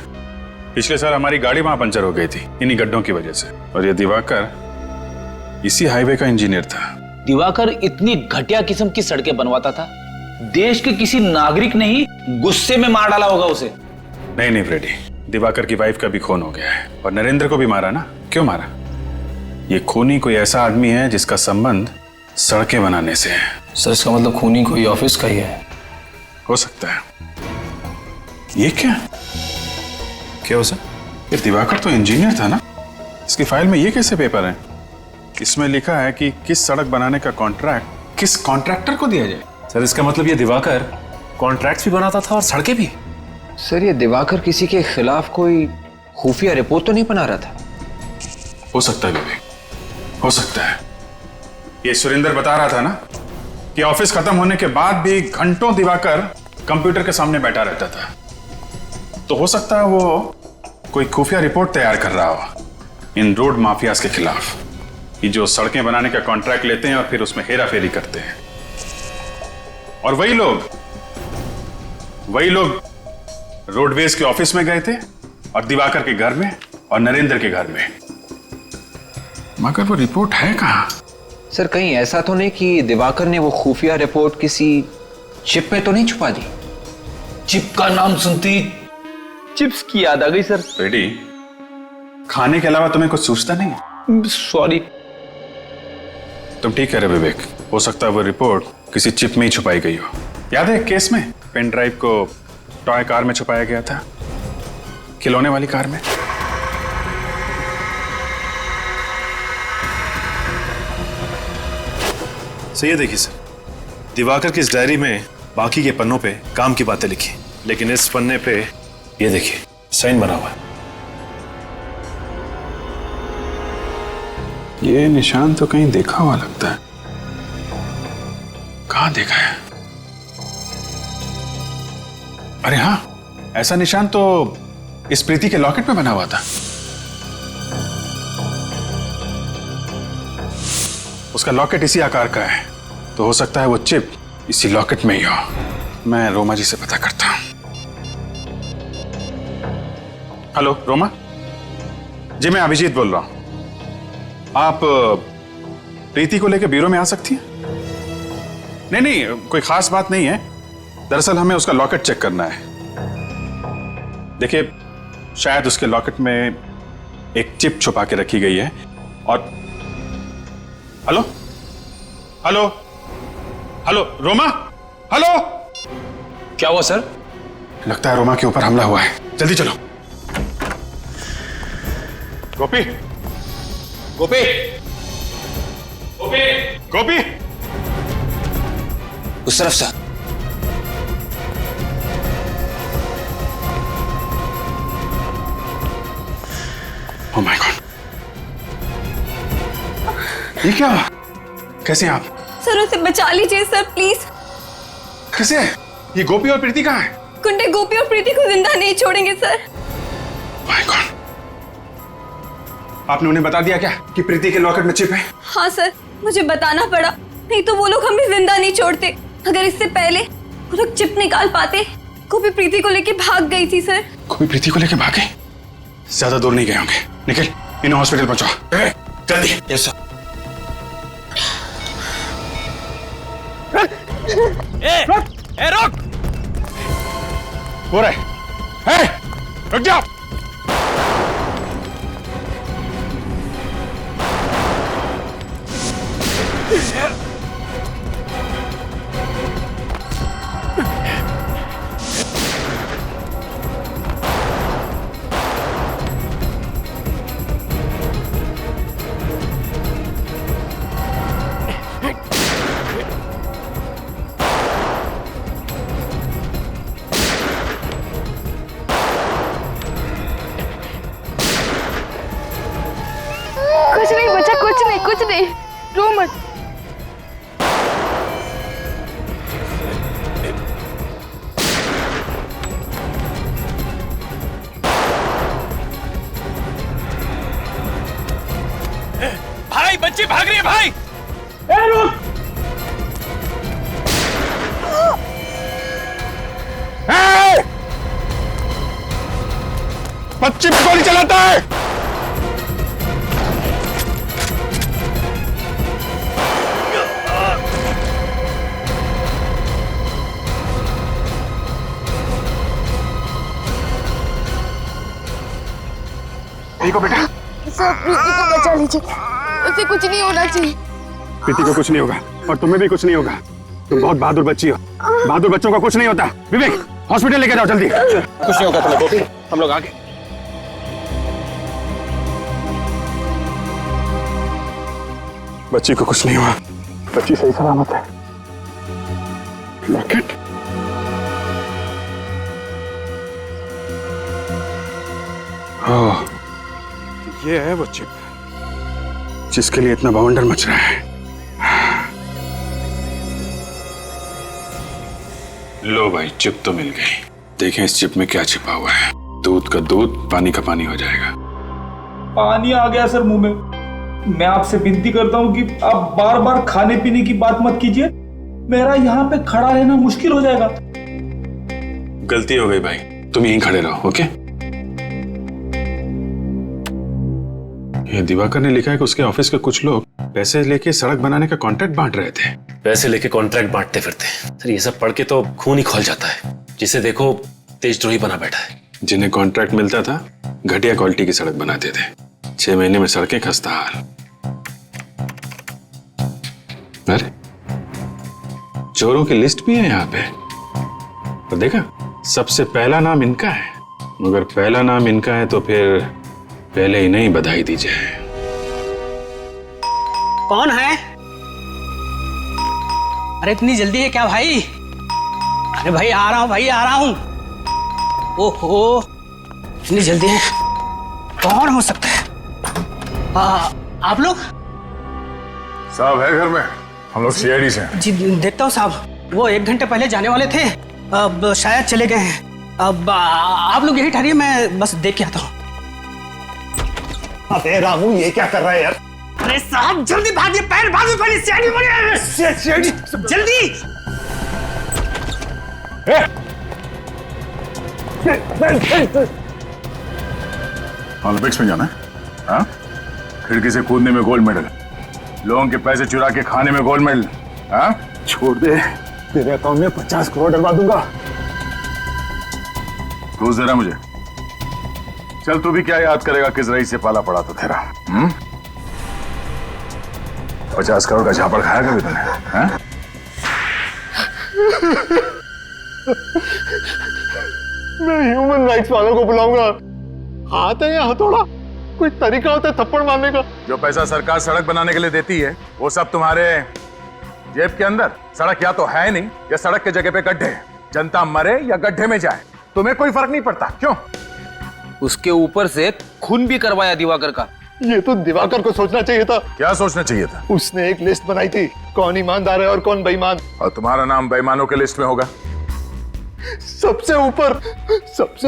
पिछले साल हमारी गाड़ी वहां पंचर हो गई थी इन्हीं गड्ढों की वजह से, और ये दिवाकर इसी हाईवे का इंजीनियर था। दिवाकर इतनी घटिया किस्म की सड़कें बनवाता था, देश के किसी नागरिक ने ही गुस्से में मार डाला होगा उसे। नहीं फ्रेडी, दिवाकर की वाइफ का भी खून हो गया है और नरेंद्र को भी मारा ना। क्यों मारा? ये खूनी कोई ऐसा आदमी है जिसका संबंध सड़कें बनाने से है। सर, इसका मतलब खूनी कोई ऑफिस का ही है। हो सकता है। ये क्या हो सर? ये दिवाकर तो इंजीनियर था ना, इसकी फाइल में ये कैसे पेपर है? इसमें लिखा है कि किस सड़क बनाने का कॉन्ट्रैक्ट किस कॉन्ट्रैक्टर को दिया जाए। सर, इसका मतलब ये दिवाकर कॉन्ट्रैक्ट्स भी बनाता था और सड़कें भी। सर, ये दिवाकर किसी के खिलाफ कोई खुफिया रिपोर्ट तो नहीं बना रहा था? हो सकता है विवेक, हो सकता है। ये सुरेंद्र बता रहा था ना कि ऑफिस खत्म होने के बाद भी घंटों दिवाकर कंप्यूटर के सामने बैठा रहता था, तो हो सकता है वो कोई खुफिया रिपोर्ट तैयार कर रहा हो इन रोड माफियाज के खिलाफ, कि जो सड़कें बनाने का कॉन्ट्रैक्ट लेते हैं और फिर उसमें हेरा फेरी करते हैं। और वही लोग रोडवेज के ऑफिस में गए थे और दिवाकर के घर में और नरेंद्र के घर में। मगर वो रिपोर्ट है कहां? सर, कहीं ऐसा तो नहीं कि दिवाकर ने वो खुफिया रिपोर्ट किसी चिप में तो नहीं छुपा दी? चिप का नाम सुनती चिप्स की याद आ गई सर। बेटी, खाने के अलावा तुम्हें कुछ सूझता नहीं? सॉरी। तुम ठीक कह रहे विवेक, हो सकता है वो रिपोर्ट किसी चिप में ही छुपाई गई हो। याद है एक केस में पेन ड्राइव को टॉय कार में छुपाया गया था, खिलौने वाली कार में। सो ये देखिए सर, दिवाकर की इस डायरी में बाकी के पन्नों पे काम की बातें लिखी, लेकिन इस पन्ने पे ये देखिए साइन बना हुआ है। ये निशान तो कहीं देखा हुआ लगता है। कहां देखा है? अरे हाँ, ऐसा निशान तो इस प्रीति के लॉकेट में बना हुआ था। उसका लॉकेट इसी आकार का है, तो हो सकता है वो चिप इसी लॉकेट में ही हो। मैं रोमा जी से पता करता हूं। हेलो रोमा जी, मैं अभिजीत बोल रहा हूं। आप प्रीति को लेकर ब्यूरो में आ सकती हैं? नहीं, कोई खास बात नहीं है। दरअसल हमें उसका लॉकेट चेक करना है। देखिए, शायद उसके लॉकेट में एक चिप छुपा के रखी गई है। और hello hello hello Roma, hello. क्या हुआ सर? लगता है रोमा के ऊपर हमला हुआ है, जल्दी चलो। गोपी, गोपी, गोपी, गोपी, उस तरफ सर। ओह माय गॉड, ये क्या हुआ? कैसे हैं आप? सर उसे बचा लीजिए सर प्लीज। कैसे? ये गोपी और प्रीति कहाँ है? गुंडे गोपी और प्रीति को जिंदा नहीं छोड़ेंगे सर। माय गॉड, आपने उन्हें बता दिया क्या कि प्रीति के लॉकेट में चिप है? हाँ सर, मुझे बताना पड़ा, नहीं तो वो लोग हमें जिंदा नहीं छोड़ते। अगर इससे पहले वो लोग चिप निकाल पाते, गोपी प्रीति को लेके भाग गई थी सर। गोपी प्रीति को लेके भागे? ज्यादा दूर नहीं गए होंगे। निखिल, इन्हें हॉस्पिटल पहुंचाओ जल्दी। Yes sir. रुक। हो रहा है, रुक जाओ। कुछ नहीं बचा, कुछ नहीं, रो मत। भाई बच्ची भाग रही है भाई। बच्ची पे गोली चलाता है। प्रीति को बेटा, सर प्रीति को बचा लीजिए, उसे कुछ नहीं होना चाहिए। प्रीति को कुछ नहीं होगा और तुम्हें भी कुछ नहीं होगा। तुम बहुत बहादुर बच्ची हो, बहादुर बच्चों का कुछ नहीं होता। विवेक, हॉस्पिटल लेके जाओ जल्दी। कुछ नहीं होगा तुम्हें गोपी, हम लोग आगे। बच्ची को कुछ नहीं हुआ, बच्ची सही सलामत है। लॉकेट, ओह, ये है वो चिप जिसके लिए इतना बवंडर मच रहा है। लो भाई, चिप तो मिल गई। देखें इस चिप में क्या छिपा हुआ है। दूध का दूध, पानी का पानी हो जाएगा। पानी आ गया सर मुंह में। मैं आपसे विनती करता हूँ कि आप बार बार खाने पीने की बात मत कीजिए, मेरा यहाँ पे खड़ा रहना मुश्किल हो जाएगा। गलती हो गई भाई, तुम यहीं खड़े रहो, ओके? ये दिवाकर ने लिखा है कि उसके ऑफिस के कुछ लोग पैसे लेके सड़क बनाने का कॉन्ट्रैक्ट बांट रहे थे। पैसे लेके कॉन्ट्रैक्ट बांटते फिरते। सर ये सब पढ़ के तो खून ही खौल जाता है। जिसे देखो तेजद्रोही बना बैठा है। जिन्हें कॉन्ट्रैक्ट मिलता था घटिया क्वालिटी की सड़क बनाते थे। 6 महीने में सड़कें खस्ता हाल। अरे चोरों की लिस्ट भी है यहाँ पे। तो देखा, सबसे पहला नाम इनका है। मगर पहला नाम इनका है तो फिर पहले ही नहीं बधाई दी जाए। कौन है? अरे इतनी जल्दी है क्या भाई? अरे भाई आ रहा हूं, भाई आ रहा हूं। ओहो, इतनी जल्दी है? कौन हो सकता है? आप लोग? साहब है घर में, हम लोग सीआईडी से हैं। जी देखता हूँ साहब, वो 1 घंटे पहले जाने वाले थे, अब शायद चले गए हैं। अब आप लोग यही ठहरिए, मैं बस देख के आता हूँ। अबे रामू, ये क्या कर रहा है यार? अरे साहब जल्दी भागिए, पैर भागिए, पहले सीआईडी बोलिए। सीआईडी जल्दी। ओलंपिक्स में जाना है? हाँ? खिड़की से कूदने में गोल्ड मेडल, लोगों के पैसे चुरा के खाने में गोल्ड मेडल। हाँ? छोड़ दे, तेरे अकाउंट में 50 करोड़ डलवा दूंगा। रोज दे रहा मुझे। चल तू भी क्या याद करेगा किस रईस से पाला पड़ा तो तेरा। 50 करोड़ का झापड़ खाया कभी तूने? हाँ? मैं ह्यूमन राइट्स वालों को बुलाऊंगा। हाथ है या हथौड़ा? कोई तरीका होता है थप्पड़ मारने का? जो पैसा सरकार सड़क बनाने के लिए देती है वो सब तुम्हारे जेब के अंदर। सड़क या तो है नहीं या सड़क के जगह पे गड्ढे हैं। जनता मरे या गड्ढे में जाए तुम्हें कोई फर्क नहीं पड़ता, क्यों? उसके ऊपर से खून भी करवाया दिवाकर का। ये तो दिवाकर को सोचना चाहिए था। क्या सोचना चाहिए था? उसने एक लिस्ट बनाई थी, कौन ईमानदार है और कौन बेईमान। और तुम्हारा नाम बेईमानों के लिस्ट में होगा। सबसे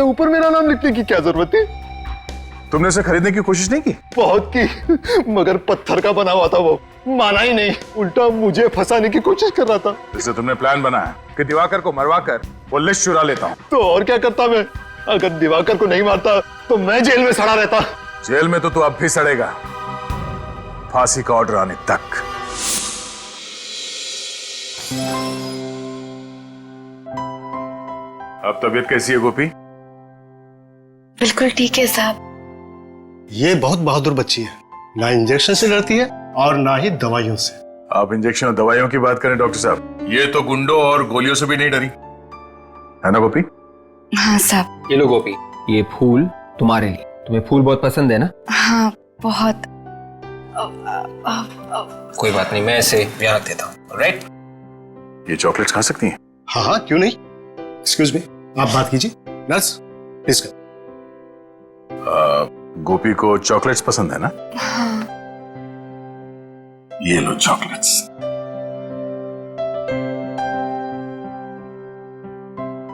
ऊपर मेरा नाम लिखने की क्या जरूरत थी? तुमने उसे खरीदने की कोशिश नहीं की? बहुत की, मगर पत्थर का बना हुआ था वो, माना ही नहीं, उल्टा मुझे फंसाने की कोशिश कर रहा था। इससे तुमने प्लान बनाया कि दिवाकर को मरवा कर वो लिस्ट चुरा लेता हूँ। तो और क्या करता मैं? अगर दिवाकर को नहीं मारता तो मैं जेल में सड़ा रहता। जेल में तो तू अब भी सड़ेगा, फांसी का ऑर्डर आने तक। अब तबीयत कैसी है गोपी? बिल्कुल ठीक है साहब। ये बहुत बहादुर बच्ची है, ना इंजेक्शन से डरती है और ना ही दवाइयों से। आप इंजेक्शन और दवाइयों की बात करें डॉक्टर साहब, ये तो गुंडों और गोलियों से भी नहीं डरी, है ना गोपी? हाँ साहब। ये लो गोपी, ये फूल तुम्हारे लिए। तुम्हें फूल बहुत पसंद है ना? हाँ बहुत। कोई बात नहीं, मैं इसे यहाँ रख देता हूँ। राइट? ये चॉकलेट्स खा सकती हैं? हाँ हाँ, क्यों नहीं। एक्सक्यूज मी, आप बात कीजिए। नर्स प्लीज कर। गोपी को चॉकलेट्स पसंद है ना? हाँ। ये लो चॉकलेट्स।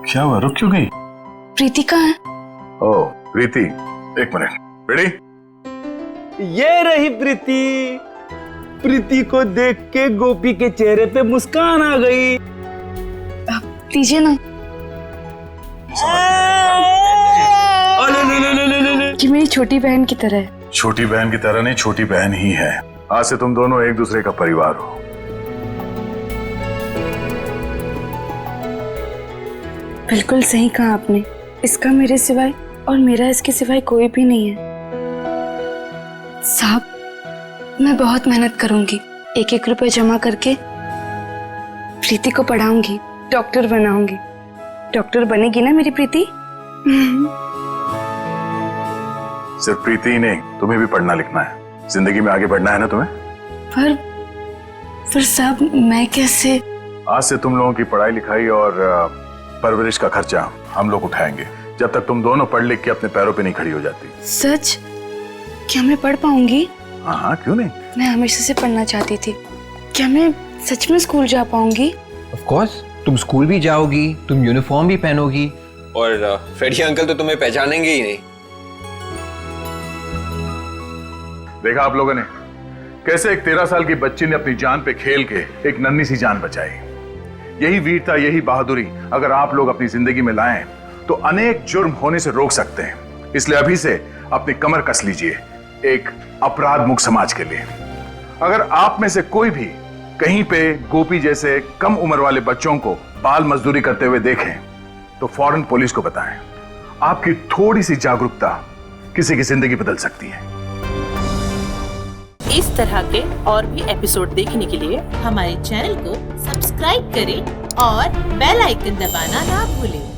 क्या हुआ, रुक क्यों गई? प्रीति कहाँ है? ओह प्रीति, एक मिनट। रेडी? ये रही प्रीति। प्रीति को देख के गोपी के चेहरे पे मुस्कान आ गई। दीजिए ना। कि मेरी छोटी बहन की तरह है। छोटी बहन की तरह नहीं, छोटी बहन ही है। आज से तुम दोनों एक दूसरे का परिवार हो। बिल्कुल सही कहा आपने। इसका मेरे सिवाय और मेरा इसके सिवाय कोई भी नहीं है। साहब, मैं बहुत मेहनत करूंगी, एक एक रुपए जमा करके प्रीति को पढ़ाऊंगी, डॉक्टर बनाऊंगी। डॉक्टर बनेगी ना मेरी प्रीति? सिर्फ प्रीति ही नहीं, तुम्हें भी पढ़ना लिखना है, जिंदगी में आगे बढ़ना है ना तुम्हें। पर साहब मैं कैसे? आज से तुम लोगों की पढ़ाई लिखाई और परवरिश का खर्चा हम लोग उठाएंगे, जब तक तुम दोनों पढ़ लिख के अपने पैरों पे नहीं खड़ी हो जाती। सच? क्या मैं पढ़ पाऊंगी? हाँ हाँ, क्यों नहीं। मैं हमेशा से पढ़ना चाहती थी। क्या मैं सच में स्कूल जा पाऊंगी? ऑफ कोर्स, तुम स्कूल भी जाओगी, तुम यूनिफॉर्म भी पहनोगी और फ्रेडी अंकल तो तुम्हें पहचानेंगे ही नहीं। देखा आप लोगों ने कैसे एक 13 साल की बच्ची ने अपनी जान पे खेल के एक नन्ही सी जान बचाई। यही वीरता, यही बहादुरी अगर आप लोग अपनी जिंदगी में लाएं तो अनेक जुर्म होने से रोक सकते हैं। इसलिए अभी से अपनी कमर कस लीजिए एक अपराध मुक्त समाज के लिए। अगर आप में से कोई भी कहीं पे गोपी जैसे कम उम्र वाले बच्चों को बाल मजदूरी करते हुए देखें तो फौरन पुलिस को बताएं। आपकी थोड़ी सी जागरूकता किसी की जिंदगी बदल सकती है। इस तरह के और भी एपिसोड देखने के लिए हमारे चैनल को सब्सक्राइब करें और बेल आइकन दबाना ना भूलें।